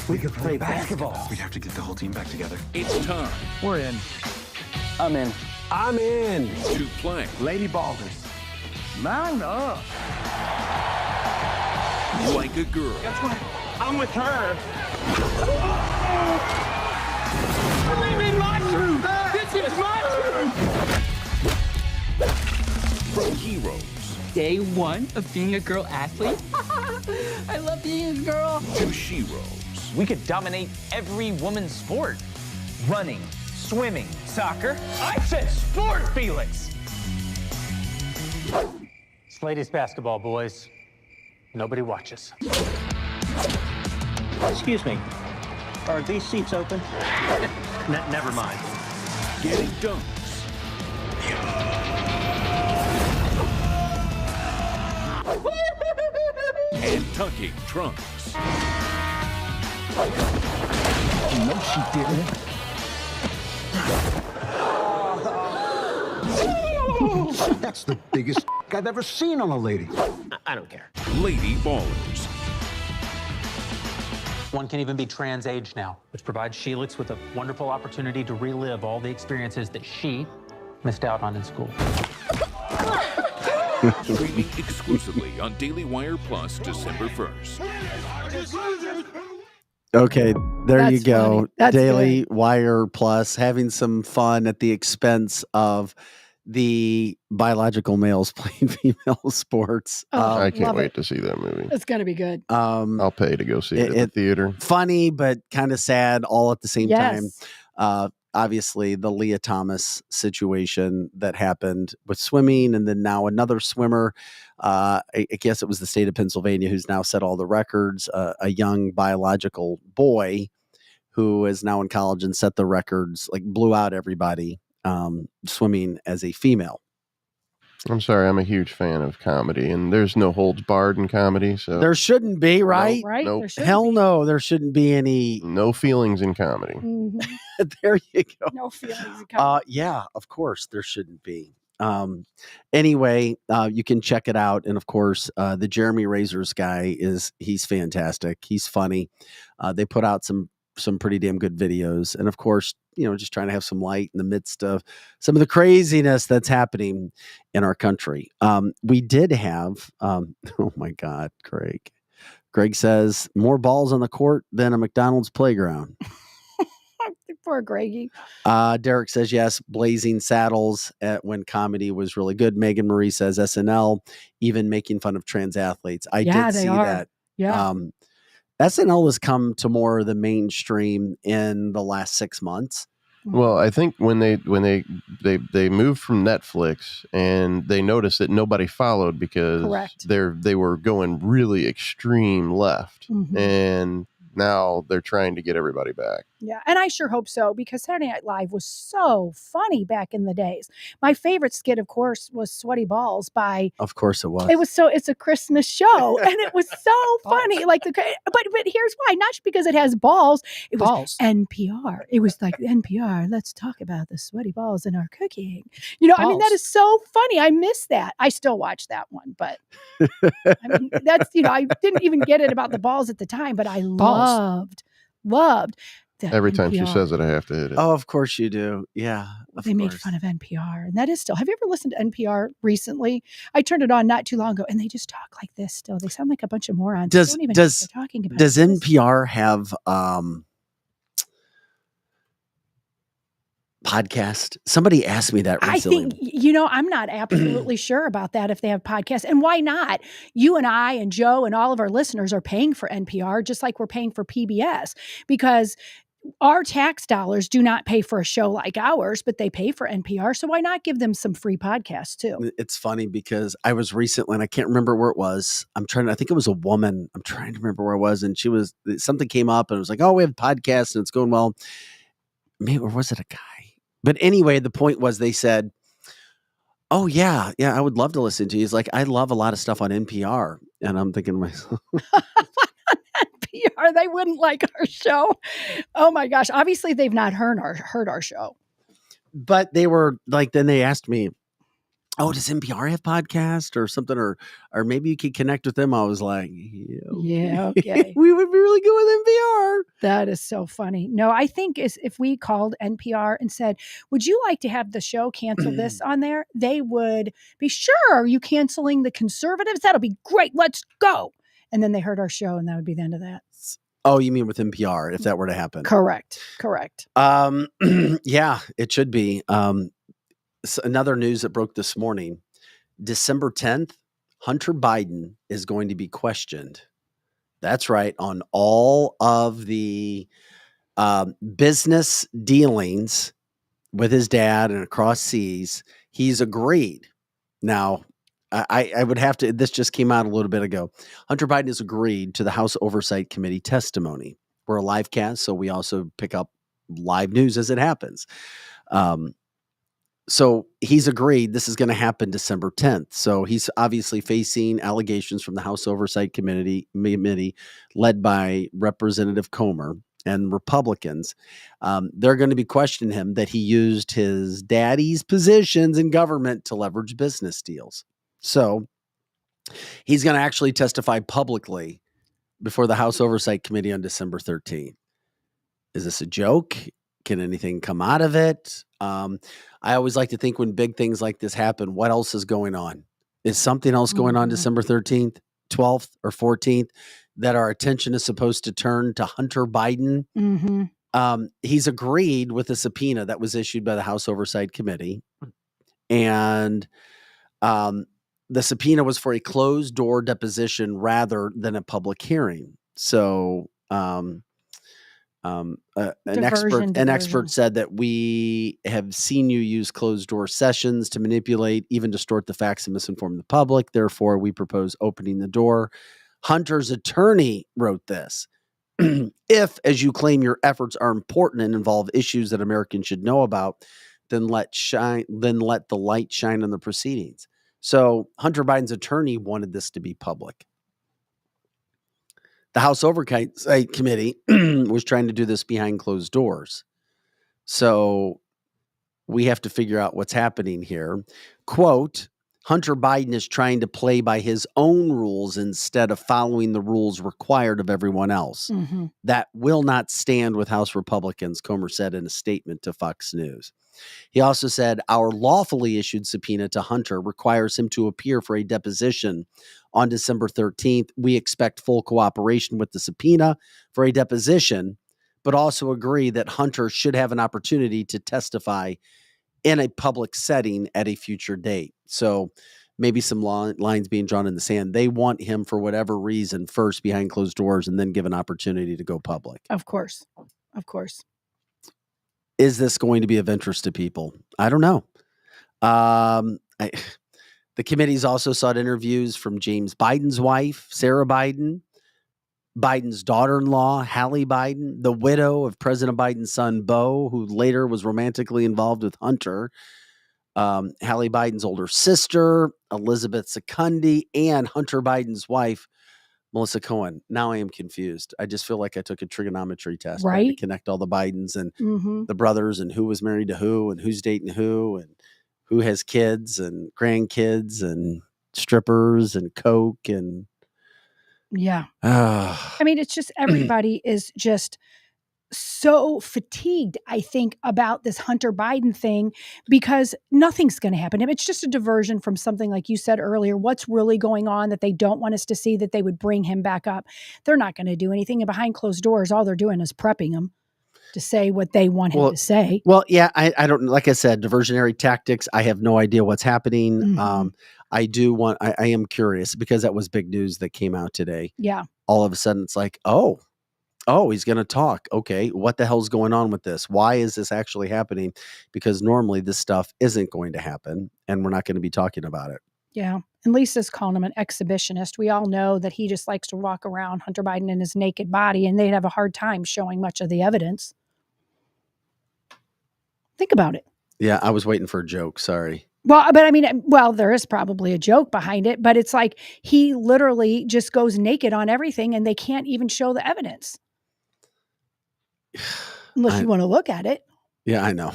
we could play basketball. We'd have to get the whole team back together. It's time. We're in. I'm in. I'm in. To play. Lady Balders. Man up. Like a girl. That's right. I'm with her. Believe in my truth. This is my truth. From heroes. Day one of being a girl athlete. I love being a girl. To sheroes. We could dominate every woman's sport. Running, swimming, soccer. I said sport, Felix. It's ladies basketball, boys. Nobody watches. Excuse me. Are these seats open? Never mind. Getting dunks. And tucking trunks. No, she didn't. That's the biggest I've ever seen on a lady. I don't care. Lady ballers. One can even be trans age now, which provides Sheelix with a wonderful opportunity to relive all the experiences that she missed out on in school. Streaming exclusively on Daily Wire Plus December 1st. Okay, there you go. Daily good. Wire Plus, having some fun at the expense of the biological males playing female sports. I can't wait to see that movie. It's going to be good. I'll pay to go see it at the theater. Funny, but kind of sad all at the same time. Obviously, the Leah Thomas situation that happened with swimming, and then now another swimmer, I guess it was the state of Pennsylvania, who's now set all the records, a young biological boy who is now in college and set the records, like blew out everybody swimming as a female. I'm sorry, I'm a huge fan of comedy, and there's no holds barred in comedy. So there shouldn't be, right? Right? Nope. Hell no, there shouldn't be any. No feelings in comedy. Mm-hmm. There you go. No feelings. Yeah, of course there shouldn't be. Anyway, you can check it out. And of course, the Jeremy Razors guy he's fantastic. He's funny. They put out some pretty damn good videos. And of course, just trying to have some light in the midst of some of the craziness that's happening in our country. We did have, oh my God, Greg. Greg says more balls on the court than a McDonald's playground. Poor Greggy. Derek says yes. Blazing Saddles when comedy was really good. Megan Marie says SNL even making fun of trans athletes. I did see that. Yeah. SNL has come to more of the mainstream in the last 6 months. Well, I think when they moved from Netflix and they noticed that nobody followed because they were going really extreme left, and now they're trying to get everybody back. Yeah, and I sure hope so, because Saturday Night Live was so funny back in the days. My favorite skit, of course, was Sweaty Balls by... Of course it was. It's a Christmas show, and it was so funny. Like but here's why. Not just because it has balls. It was NPR. It was like, NPR, let's talk about the sweaty balls in our cooking. I mean, that is so funny. I miss that. I still watch that one, but I mean, that's, I didn't even get it about the balls at the time, but I loved every time she says it, I have to hit it. Oh, of course you do. Yeah. They made fun of NPR, and that is still. Have you ever listened to NPR recently? I turned it on not too long ago, and they just talk like this still. They sound like a bunch of morons. Does talking about NPR have podcast? Somebody asked me that recently. I think, I'm not absolutely sure about that, if they have podcasts. And why not? You and I and Joe and all of our listeners are paying for NPR, just like we're paying for PBS, because our tax dollars do not pay for a show like ours, but they pay for NPR. So why not give them some free podcasts too? It's funny because I was recently, and I can't remember where it was. I think it was a woman. I'm trying to remember where it was. And something came up and it was like, oh, we have podcasts and it's going well. Maybe, or was it a guy? But anyway, the point was they said, oh, yeah, I would love to listen to you. He's like, I love a lot of stuff on NPR. And I'm thinking to myself, NPR, they wouldn't like our show. Oh, my gosh. Obviously, they've not heard our show. But they were like, then they asked me, oh, does NPR have podcast or something? Or maybe you could connect with them. I was like, yeah, okay. We would be really good with NPR. That is so funny. No, I think if we called NPR and said, would you like to have the show cancel this on there? They would be, sure. Are you canceling the conservatives? That'll be great. Let's go. And then they heard our show, and that would be the end of that. Oh, you mean with NPR, if that were to happen? Correct. Yeah, it should be. Another news that broke this morning, December 10th, Hunter Biden is going to be questioned. That's right. On all of the business dealings with his dad and across seas, he's agreed. Now, I would have to, this just came out a little bit ago. Hunter Biden has agreed to the House Oversight Committee testimony. We're a live cast, so we also pick up live news as it happens. So he's agreed this is going to happen December 10th. So he's obviously facing allegations from the House Oversight Committee led by Representative Comer and Republicans. They're going to be questioning him that he used his daddy's positions in government to leverage business deals. So he's going to actually testify publicly before the House Oversight Committee on December 13th. Is this a joke? Can anything come out of it? I always like to think when big things like this happen, what else is going on? Is something else going on December 13th, 12th, or 14th that our attention is supposed to turn to Hunter Biden? Mm-hmm. He's agreed with a subpoena that was issued by the House Oversight Committee. And the subpoena was for a closed door deposition rather than a public hearing. So an expert said that we have seen you use closed door sessions to manipulate, even distort the facts and misinform the public. Therefore, we propose opening the door. Hunter's attorney wrote this. If, as you claim, your efforts are important and involve issues that Americans should know about, then let the light shine on the proceedings. So Hunter Biden's attorney wanted this to be public. The House Oversight Committee was trying to do this behind closed doors. So we have to figure out what's happening here. Quote, Hunter Biden is trying to play by his own rules instead of following the rules required of everyone else. Mm-hmm. That will not stand with House Republicans, Comer said in a statement to Fox News. He also said, our lawfully issued subpoena to Hunter requires him to appear for a deposition on December 13th. We expect full cooperation with the subpoena for a deposition, but also agree that Hunter should have an opportunity to testify in a public setting at a future date. So maybe some lines being drawn in the sand. They want him for whatever reason first behind closed doors and then give an opportunity to go public. Of course. Of course. Is this going to be of interest to people? I don't know. The committees also sought interviews from James Biden's wife, Sarah Biden, Biden's daughter-in-law, Hallie Biden, the widow of President Biden's son, Beau, who later was romantically involved with Hunter, Hallie Biden's older sister, Elizabeth Secundy, and Hunter Biden's wife, Melissa Cohen. Now I am confused. I just feel like I took a trigonometry test, right? To connect all the Bidens and the brothers and who was married to who and who's dating who and who has kids and grandkids and strippers and coke and yeah. I mean, it's just everybody is just so fatigued, I think, about this Hunter Biden thing because nothing's going to happen. It's just a diversion from something like you said earlier. What's really going on that they don't want us to see, that they would bring him back up? They're not going to do anything. And behind closed doors, all they're doing is prepping him to say what they want him to say. Well, yeah, I don't, like I said, diversionary tactics. I have no idea what's happening. Mm-hmm. I am curious because that was big news that came out today. Yeah. All of a sudden it's like, oh, he's going to talk. Okay. What the hell's going on with this? Why is this actually happening? Because normally this stuff isn't going to happen and we're not going to be talking about it. Yeah. And Lisa's calling him an exhibitionist. We all know that he just likes to walk around, Hunter Biden, in his naked body, and they'd have a hard time showing much of the evidence. Think about it. Yeah. I was waiting for a joke. Sorry. Well, but I mean, there is probably a joke behind it, but it's like he literally just goes naked on everything and they can't even show the evidence. Unless you want to look at it. Yeah, I know.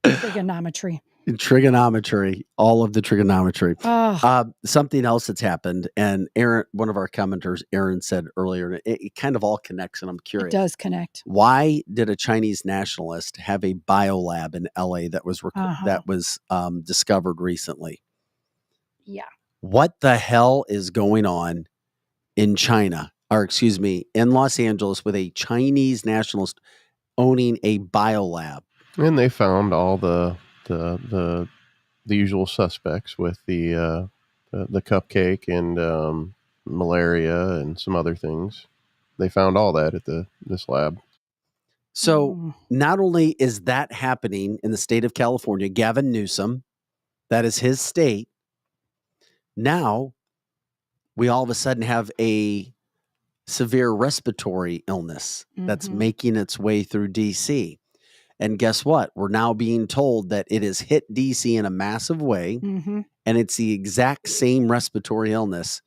Trigonometry. Trigonometry, all of the trigonometry. Oh. Something else that's happened, and Aaron, one of our commenters, Aaron, said earlier, it kind of all connects, and I'm curious. It does connect. Why did a Chinese nationalist have a biolab in LA that was discovered recently? Yeah. What the hell is going on in China? Or excuse me, in Los Angeles with a Chinese nationalist owning a biolab? And they found all the usual suspects with the cupcake and malaria and some other things. They found all that at this lab. So not only is that happening in the state of California, Gavin Newsom, that is his state. Now we all of a sudden have a severe respiratory illness that's making its way through DC. And guess what? We're now being told that it has hit DC in a massive way. And it's the exact same respiratory illness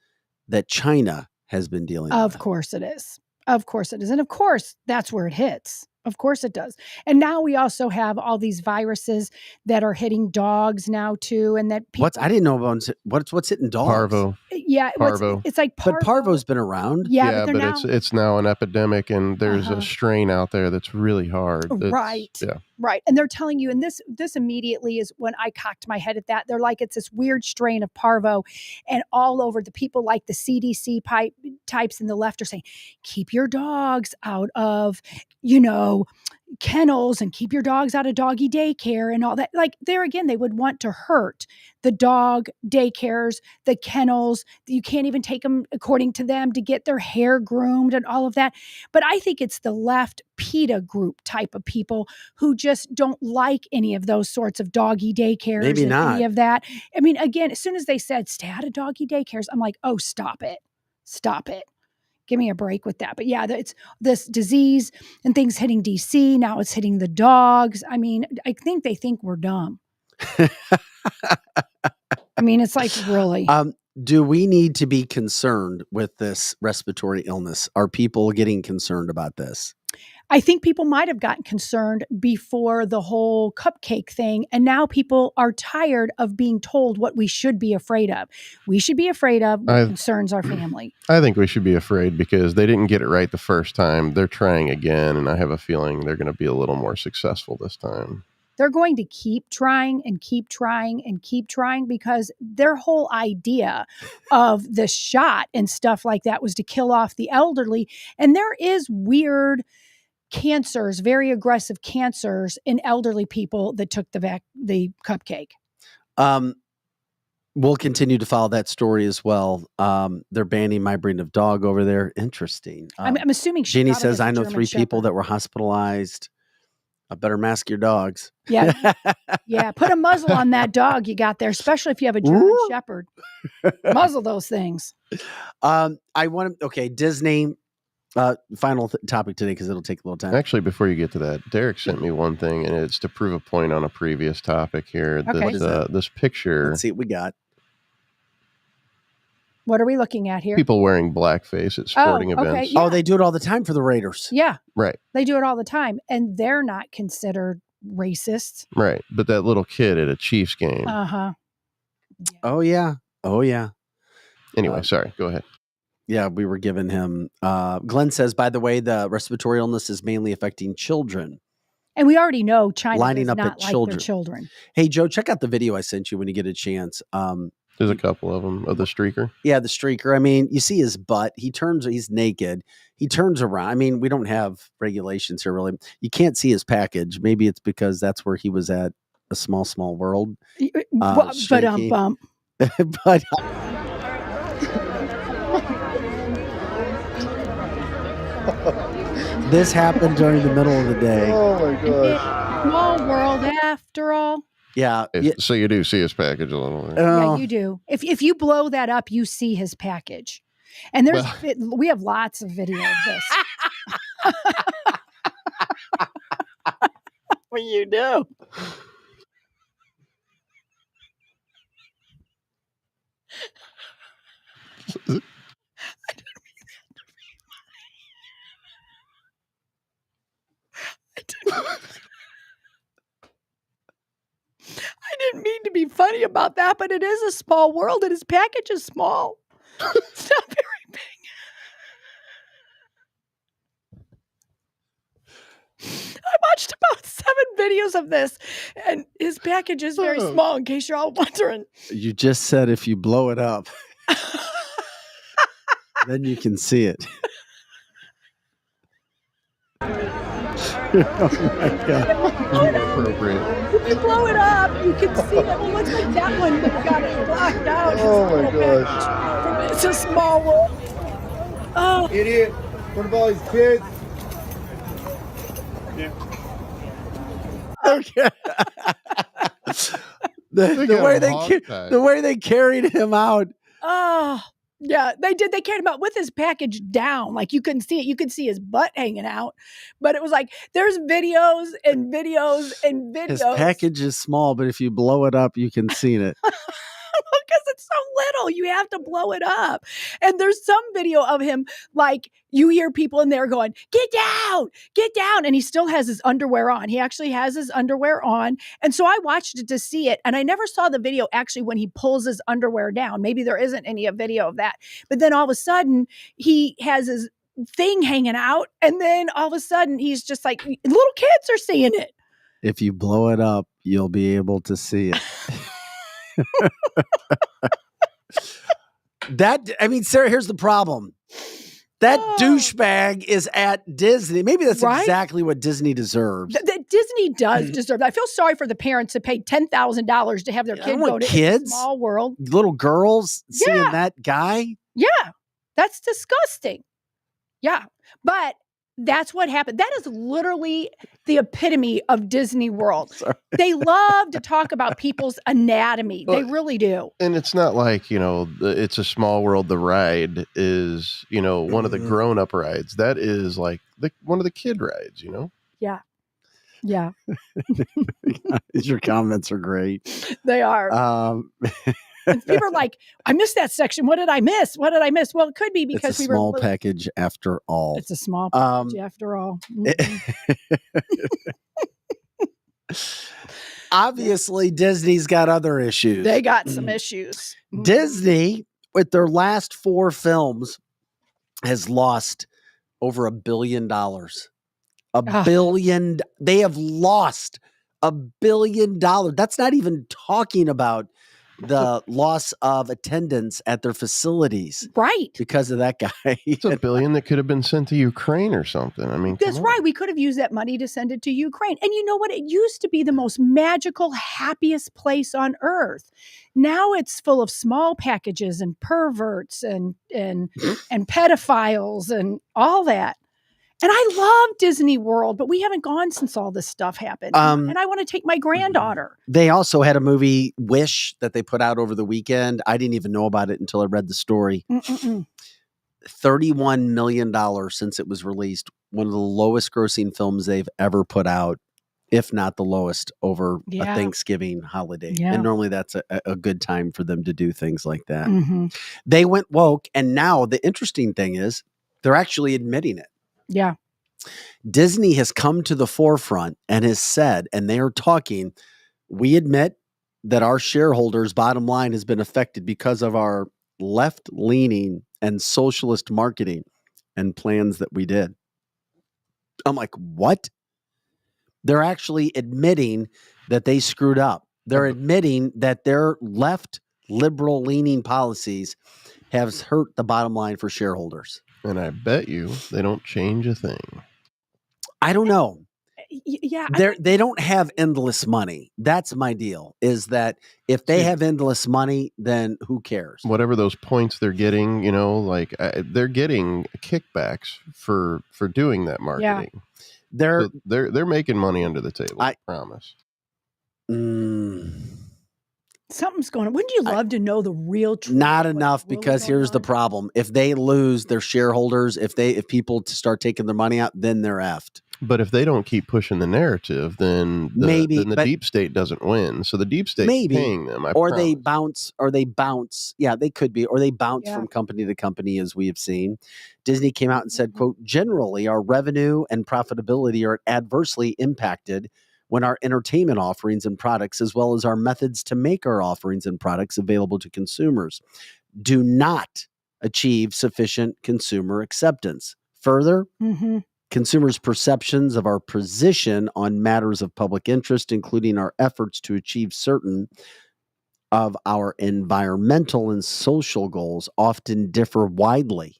that China has been dealing with. Of course it is. Of course it is. And of course, that's where it hits. Of course it does. And now we also have all these viruses that are hitting dogs now too. And that people, I didn't know about what's hitting dogs. Parvo. Yeah. Parvo. It's like Parvo. But Parvo's been around. Yeah, but now, it's now an epidemic, and there's a strain out there that's really hard. Right. Yeah. Right. And they're telling you, and this immediately is when I cocked my head at that. They're like, it's this weird strain of Parvo, and all over the people like the CDC types in the left are saying, keep your dogs out of, kennels and keep your dogs out of doggy daycare and all that. Like there again, they would want to hurt the dog daycares, the kennels. You can't even take them according to them to get their hair groomed and all of that. But I think it's the left PETA group type of people who just don't like any of those sorts of doggy daycares. Maybe not. Any of that. I mean, again, as soon as they said stay out of doggy daycares, I'm like, oh, stop it. Stop it. Give me a break with that. But yeah, it's this disease and things hitting DC. Now it's hitting the dogs. I mean, I think they think we're dumb. I mean, it's like really. Do we need to be concerned with this respiratory illness? Are people getting concerned about this? I think people might have gotten concerned before the whole cupcake thing. And now people are tired of being told what we should be afraid of. We should be afraid of what concerns our family. I think we should be afraid because they didn't get it right the first time. They're trying again. And I have a feeling they're going to be a little more successful this time. They're going to keep trying and keep trying and keep trying because their whole idea of the shot and stuff like that was to kill off the elderly. And there is weird cancers, very aggressive cancers in elderly people that took the cupcake. We'll continue to follow that story as well. They're banning my breed of dog over there. Interesting. I'm assuming Jeannie says, I know 3 people that were hospitalized. I better mask your dogs. Yeah. Yeah. Put a muzzle on that dog you got there, especially if you have a German Shepherd. Muzzle those things. Disney. Final topic today because it'll take a little time. Actually, before you get to that, Derek sent me one thing, and it's to prove a point on a previous topic here. Okay. This picture. Let's see what we got. What are we looking at here? People wearing blackface at sporting events. Yeah. Oh, they do it all the time for the Raiders. Yeah. Right. They do it all the time, and they're not considered racist. Right. But that little kid at a Chiefs game. Uh-huh. Yeah. Oh, yeah. Oh, yeah. Anyway, sorry. Go ahead. Yeah, we were giving him. Glenn says, by the way, the respiratory illness is mainly affecting children. And we already know China lining does up not at like children. their children. Hey, Joe, check out the video I sent you when you get a chance. There's a couple of them of the streaker. Yeah, the streaker. I mean, you see his butt. He's naked. He turns around. I mean, we don't have regulations here, really. You can't see his package. Maybe it's because that's where he was at a small world. Bump. But this happened during the middle of the day. Oh my gosh. Small world after all. Yeah. So you do see his package a little bit. Yeah, you do. If you blow that up, you see his package. And we have lots of video of this. What you do? I didn't mean to be funny about that, but it is a small world and his package is small. It's not very big. I watched about 7 videos of this, and his package is very small, in case you're all wondering. You just said if you blow it up, then you can see it. Oh my God. Inappropriate. If you blow it up, you can see it. Well, looks like that one that got it blocked out. Oh my gosh. It's a small world. Oh. Idiot. What about these kids? Yeah. Okay. the way they carried him out. Oh. Yeah, they did. They carried him out with his package down. Like you couldn't see it. You could see his butt hanging out. But it was like, there's videos and videos and videos. His package is small, but if you blow it up, you can see it. Because it's so little. You have to blow it up. And there's some video of him, like, you hear people in there going, get down, get down. And he still has his underwear on. He actually has his underwear on. And so I watched it to see it. And I never saw the video actually when he pulls his underwear down. Maybe there isn't any video of that. But then all of a sudden, he has his thing hanging out. And then all of a sudden, he's just like, little kids are seeing it. If you blow it up, you'll be able to see it. Sarah, here's the problem. That douchebag is at Disney. Maybe that's exactly what Disney deserves. Disney does deserve that. I feel sorry for the parents that paid $10,000 to have their kid go to a small world. Little girls seeing that guy. Yeah, that's disgusting. Yeah, but that's what happened. That is literally the epitome of Disney World. Sorry. They love to talk about people's anatomy. They really do. And it's not like, it's a small world. The ride is, one of the grown-up rides. That is like one of the kid rides, Yeah. Yeah. Your comments are great. They are. And people are like, I missed that section. What did I miss? What did I miss? Well, it could be because it's a small package after all. It's a small package after all. Obviously, Disney's got other issues. They got some issues. Disney, with their last 4 films, has lost over $1 billion. $1 billion. They have lost $1 billion. That's not even talking about the loss of attendance at their facilities. Right. Because of that guy. It's $1 billion that could have been sent to Ukraine or something. I mean, that's right. We could have used that money to send it to Ukraine. And you know what? It used to be the most magical, happiest place on earth. Now it's full of small packages and perverts and pedophiles and all that. And I love Disney World, but we haven't gone since all this stuff happened. And I want to take my granddaughter. They also had a movie, Wish, that they put out over the weekend. I didn't even know about it until I read the story. $31 million since it was released. One of the lowest grossing films they've ever put out, if not the lowest, over a Thanksgiving holiday. Yeah. And normally that's a good time for them to do things like that. They went woke. And now the interesting thing is they're actually admitting it. Yeah. Disney has come to the forefront and has said, and they are talking, we admit that our shareholders' bottom line has been affected because of our left-leaning and socialist marketing and plans that we did. I'm like, what? They're actually admitting that they screwed up. They're admitting that their left liberal-leaning policies have hurt the bottom line for shareholders. And I bet you they don't change a thing. I don't know. Yeah. They don't have endless money. That's my deal, is that if they have endless money, then who cares? Whatever those points they're getting, you know, like they're getting kickbacks for doing that marketing. Yeah. They're making money under the table, I promise. Something's going on. Wouldn't you love to know the real truth? Not enough, because here's the problem. If they lose their shareholders, if people start taking their money out, then they're effed. But if they don't keep pushing the narrative, then the deep state doesn't win. So the deep state's paying them. They bounce. Yeah, they could be. Or they bounce from company to company, as we have seen. Disney came out and said, quote, generally, our revenue and profitability are adversely impacted when our entertainment offerings and products, as well as our methods to make our offerings and products available to consumers, do not achieve sufficient consumer acceptance. Further, consumers' perceptions of our position on matters of public interest, including our efforts to achieve certain of our environmental and social goals, often differ widely.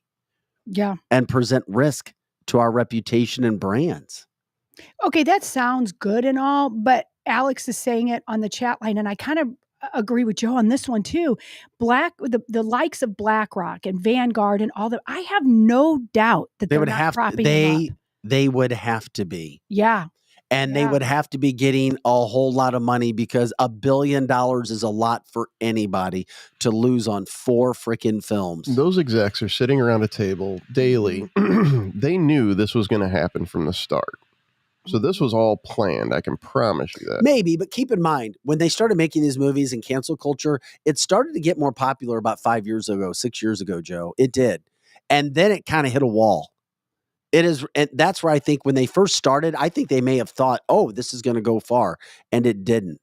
Yeah. And present risk to our reputation and brands. Okay, that sounds good and all, but Alex is saying it on the chat line, and I kind of agree with Joe on this one too. The likes of BlackRock and Vanguard and all that, I have no doubt that they would have propping them up. They would have to be. Yeah. And they would have to be getting a whole lot of money, because $1 billion is a lot for anybody to lose on 4 freaking films. Those execs are sitting around a table daily. They knew this was going to happen from the start. So this was all planned. I can promise you that. Maybe, but keep in mind, when they started making these movies and cancel culture, it started to get more popular about 6 years ago, Joe. It did. And then it kind of hit a wall. And that's where I think when they first started, I think they may have thought, oh, this is going to go far. And it didn't.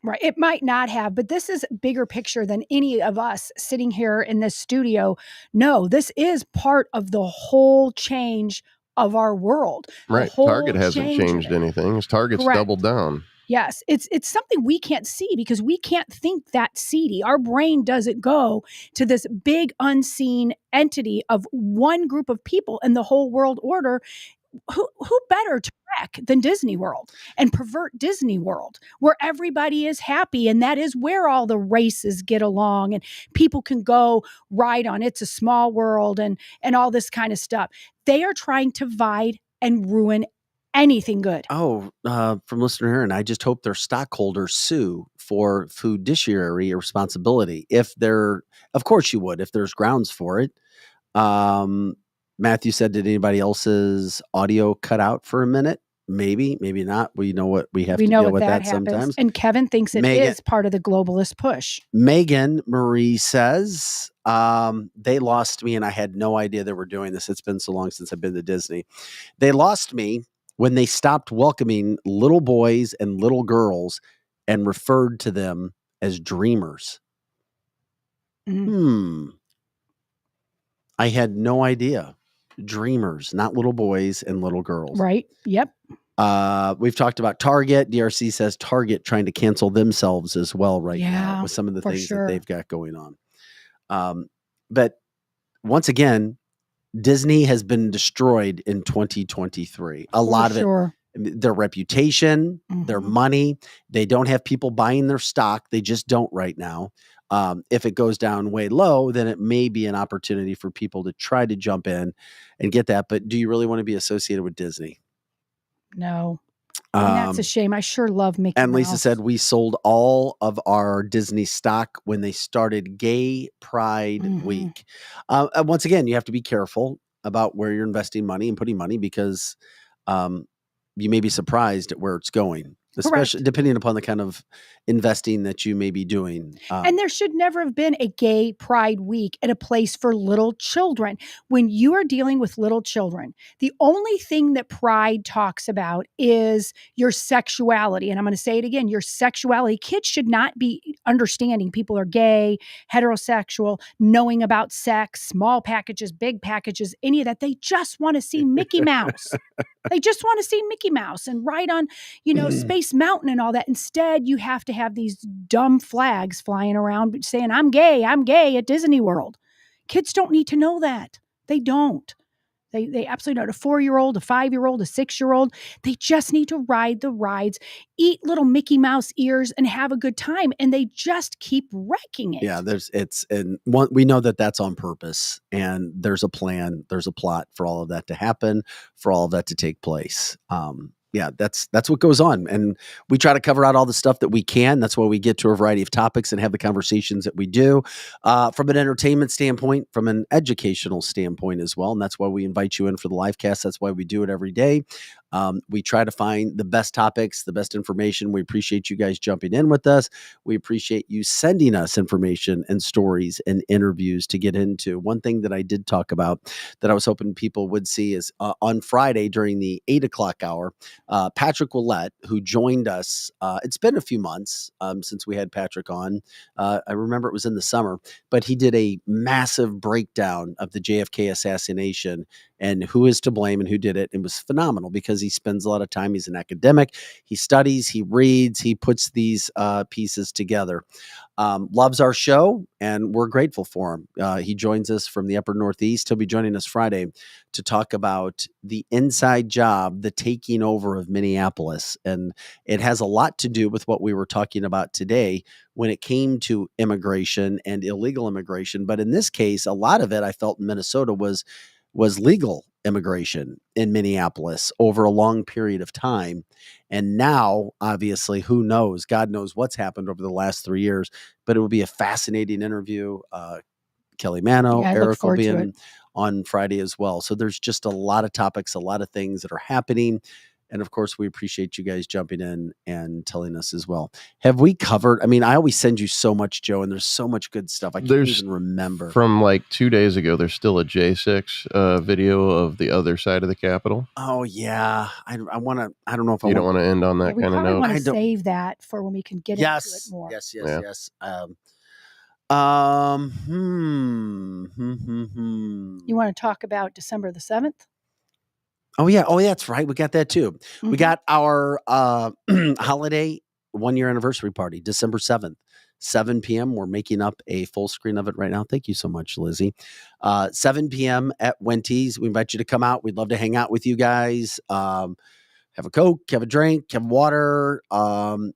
Right. It might not have, but this is bigger picture than any of us sitting here in this studio. No, this is part of the whole change of our world. Right. Target hasn't changed anything. Target's doubled down. Yes. It's something we can't see because we can't think that seedy. Our brain doesn't go to this big unseen entity of one group of people in the whole world order. Who better to wreck than Disney World and pervert Disney World, where everybody is happy, and that is where all the races get along and people can go ride on It's a Small World and all this kind of stuff. They are trying to divide and ruin anything good. Oh, from listener Aaron, I just hope their stockholders sue for fiduciary responsibility. Of course you would, if there's grounds for it. Matthew said, did anybody else's audio cut out for a minute? Maybe not. We know what we have We to know deal what with that happens. sometimes. And Kevin thinks it is part of the globalist push. Megan Marie says, they lost me and I had no idea they were doing this. It's been so long since I've been to Disney. They lost me when they stopped welcoming little boys and little girls and referred to them as dreamers. I had no idea. Dreamers, not little boys and little girls. Right. Yep. We've talked about Target. DRC says Target trying to cancel themselves as well now with some of the things that they've got going on. But once again, Disney has been destroyed in 2023. A lot of it, their reputation, their money. They don't have people buying their stock. They just don't right now. If it goes down way low, then it may be an opportunity for people to try to jump in and get that. But do you really want to be associated with Disney? No. And that's a shame. I sure love Mickey And Lisa Mouse. said we sold all of our Disney stock when they started Gay Pride Week. Once again, you have to be careful about where you're investing money and putting money because you may be surprised at where it's going, especially depending upon the kind of investing that you may be doing. And there should never have been a Gay Pride Week at a place for little children. When you are dealing with little children, the only thing that Pride talks about is your sexuality. And I'm going to say it again, your sexuality. Kids should not be understanding people are gay, heterosexual, knowing about sex, small packages, big packages, any of that. They just want to see Mickey Mouse. They just want to see Mickey Mouse and ride on, Space Mountain and all that. Instead, you have to have these dumb flags flying around saying, I'm gay at Disney World. Kids don't need to know that. They don't. They absolutely don't. A 4-year-old, a 5-year-old, a 6-year-old, they just need to ride the rides, eat little Mickey Mouse ears, and have a good time. And they just keep wrecking it. Yeah, we know that that's on purpose, and there's a plan, there's a plot for all of that to happen, for all of that to take place. Yeah, that's what goes on. And we try to cover out all the stuff that we can. That's why we get to a variety of topics and have the conversations that we do from an entertainment standpoint, from an educational standpoint as well. And that's why we invite you in for the live cast. That's why we do it every day. We try to find the best topics, the best information. We appreciate you guys jumping in with us. We appreciate you sending us information and stories and interviews to get into. One thing that I did talk about that I was hoping people would see is on Friday during the 8:00 hour, Patrick Willette, who joined us, it's been a few months since we had Patrick on. I remember it was in the summer, but he did a massive breakdown of the JFK assassination and who is to blame and who did it. It was phenomenal because he spends a lot of time. He's an academic. He studies, he reads, he puts these pieces together. Loves our show, and we're grateful for him. He joins us from the upper Northeast. He'll be joining us Friday to talk about the inside job, the taking over of Minneapolis. And it has a lot to do with what we were talking about today when it came to immigration and illegal immigration. But in this case, a lot of it I felt in Minnesota was legal immigration in Minneapolis over a long period of time. And now, obviously, who knows? God knows what's happened over the last 3 years, but it will be a fascinating interview. Kelly Mano, Eric will be in on Friday as well. So there's just a lot of topics, a lot of things that are happening. And of course, we appreciate you guys jumping in and telling us as well. Have we covered? I mean, I always send you so much, Joe, and there's so much good stuff. I can't even remember. From like 2 days ago, there's still a J6 video of the other side of the Capitol. Oh, yeah. I don't know if you don't want to end on that kind of note. We want to save that for when we can get into it more. Yes. You want to talk about December the 7th? Oh, yeah. Oh, that's right. We got that too. We got our holiday 1-year anniversary party, December 7th, 7 p.m. We're making up a full screen of it right now. Thank you so much, Lizzie. 7 p.m. at Wenty's. We invite you to come out. We'd love to hang out with you guys. Have a Coke, have a drink, have water, an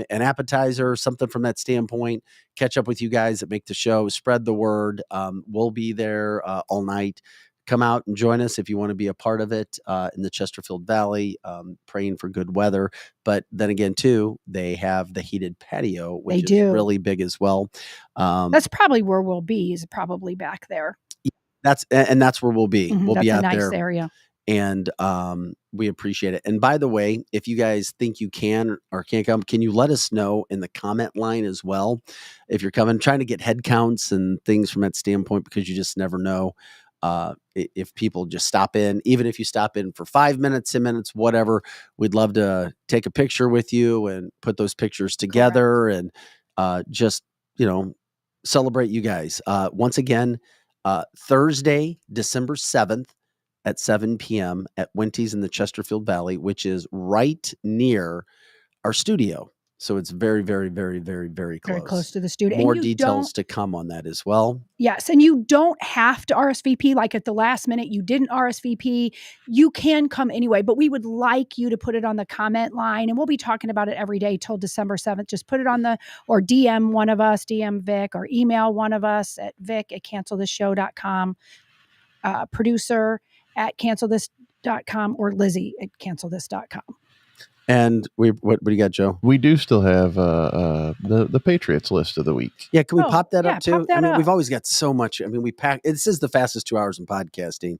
appetizer, something from that standpoint. Catch up with you guys that make the show. Spread the word. We'll be there all night. Come out and join us if you want to be a part of it in the Chesterfield Valley, praying for good weather. But then again, too, they have the heated patio, which is really big as well. That's probably where we'll be, is probably back there. That's where we'll be. We'll be out there. That's a nice there. area. And we appreciate it. And by the way, if you guys think you can or can't come, can you let us know in the comment line as well if you're coming? Trying to get head counts and things from that standpoint, because you just never know if people just stop in. Even if you stop in for 5 minutes, 10 minutes, whatever, we'd love to take a picture with you and put those pictures together. Correct. And just, celebrate you guys. Once again, Thursday, December 7th, at 7 p.m. at Winty's in the Chesterfield Valley, which is right near our studio. So it's very, very, very, very, very close. Very close to the studio. More details to come on that as well. Yes. And you don't have to RSVP. Like at the last minute, you didn't RSVP. You can come anyway, but we would like you to put it on the comment line. And we'll be talking about it every day till December 7th. Just put it on or DM one of us, DM Vic, or email one of us at vic@cancelthisshow.com, producer at cancelthis.com, or Lizzie at cancelthis.com. And what do you got, Joe? We do still have the Patriots list of the week. Yeah, can we pop that up too? Up. We've always got so much. We pack. This is the fastest 2 hours in podcasting.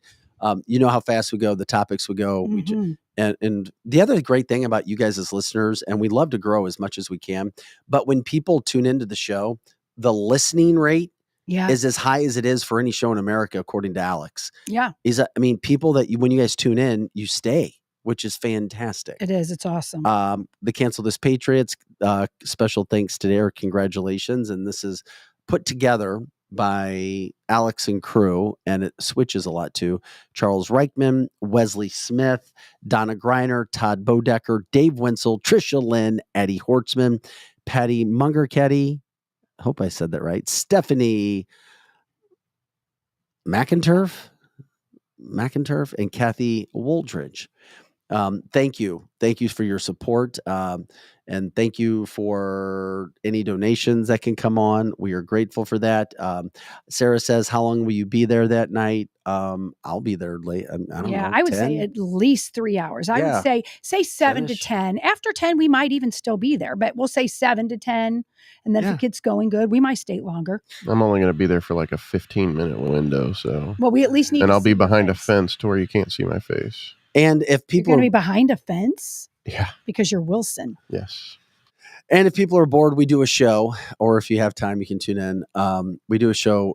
You know how fast we go. The topics we go. Mm-hmm. And the other great thing about you guys as listeners, and we love to grow as much as we can, but when people tune into the show, the listening rate is as high as it is for any show in America, according to Alex. Yeah. People that when you guys tune in, you stay, which is fantastic. It is. It's awesome. The Cancel This Patriots, special thanks today, or congratulations. And this is put together by Alex and crew, and it switches a lot too. Charles Reichman, Wesley Smith, Donna Greiner, Todd Bodecker, Dave Wenzel, Trisha Lynn, Eddie Hortzman, Patty Mungerketty, I hope I said that right, Stephanie McInturf, and Kathy Woldridge. Thank you for your support, and thank you for any donations that can come on. We are grateful for that. Sarah says, how long will you be there that night? I'll be there late. I don't know. I would say at least 3 hours. I would say 7 to 10. After 10, we might even still be there, but we'll say 7 to 10. And then if it gets going good, we might stay longer. I'm only going to be there for like a 15-minute window. So, well, we at least need. And I'll be behind a fence to where you can't see my face. And if people are going to be behind a fence, yeah, because you're Wilson. Yes. And if people are bored, we do a show, or if you have time, you can tune in. We do a show.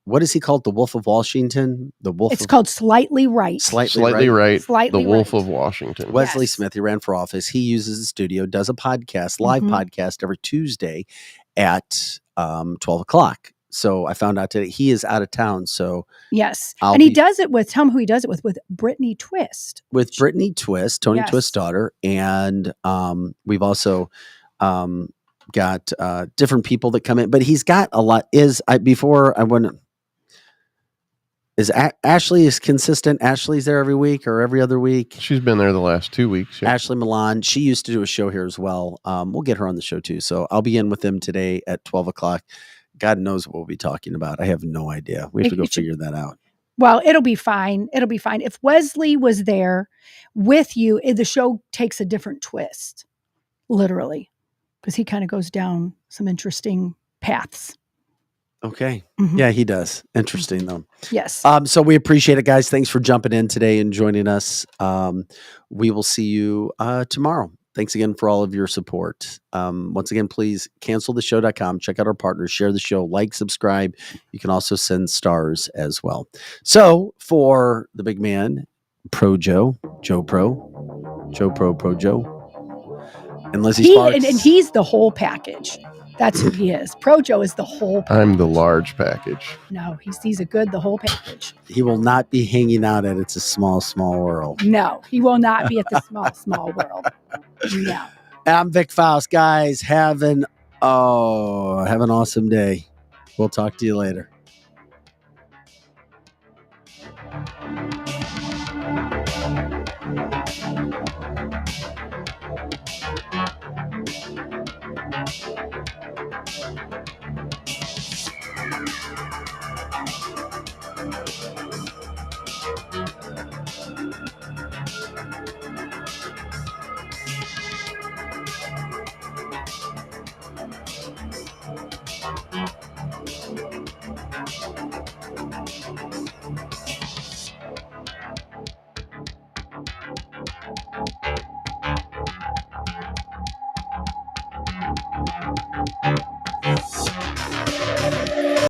What is he called? The Wolf of Washington? It's called Slightly Right. Slightly Right. The Wolf of Washington. Wesley Smith, he ran for office. He uses the studio, does a podcast, live podcast every Tuesday at 12 o'clock. So I found out today he is out of town. So yes, and he does it with, tell him who he does it with Brittany Twist. With Brittany Twist, Tony Twist's daughter. And we've also got different people that come in, but he's got a lot. Ashley is consistent? Ashley's there every week or every other week? She's been there the last 2 weeks. Yeah. Ashley Milan. She used to do a show here as well. We'll get her on the show too. So I'll be in with them today at 12 o'clock. God knows what we'll be talking about. I have no idea. We have to go figure that out. Well, it'll be fine. It'll be fine. If Wesley was there with you, the show takes a different twist, literally, because he kind of goes down some interesting paths. Okay. Mm-hmm. Yeah, he does. Interesting, though. Yes. So we appreciate it, guys. Thanks for jumping in today and joining us. We will see you tomorrow. Thanks again for all of your support. Once again, please cancelthisshow.com. Check out our partners, share the show, like, subscribe. You can also send stars as well. So for the big man, Pro Joe, Joe Pro, and Lizzie Sparks. And he's the whole package. That's who he is. Pro Joe is the whole package. I'm the large package. No, he's the whole package. He will not be hanging out at It's a Small, Small World. No, he will not be at the small world. No. I'm Vic Faust. Guys, have an awesome day. We'll talk to you later. now.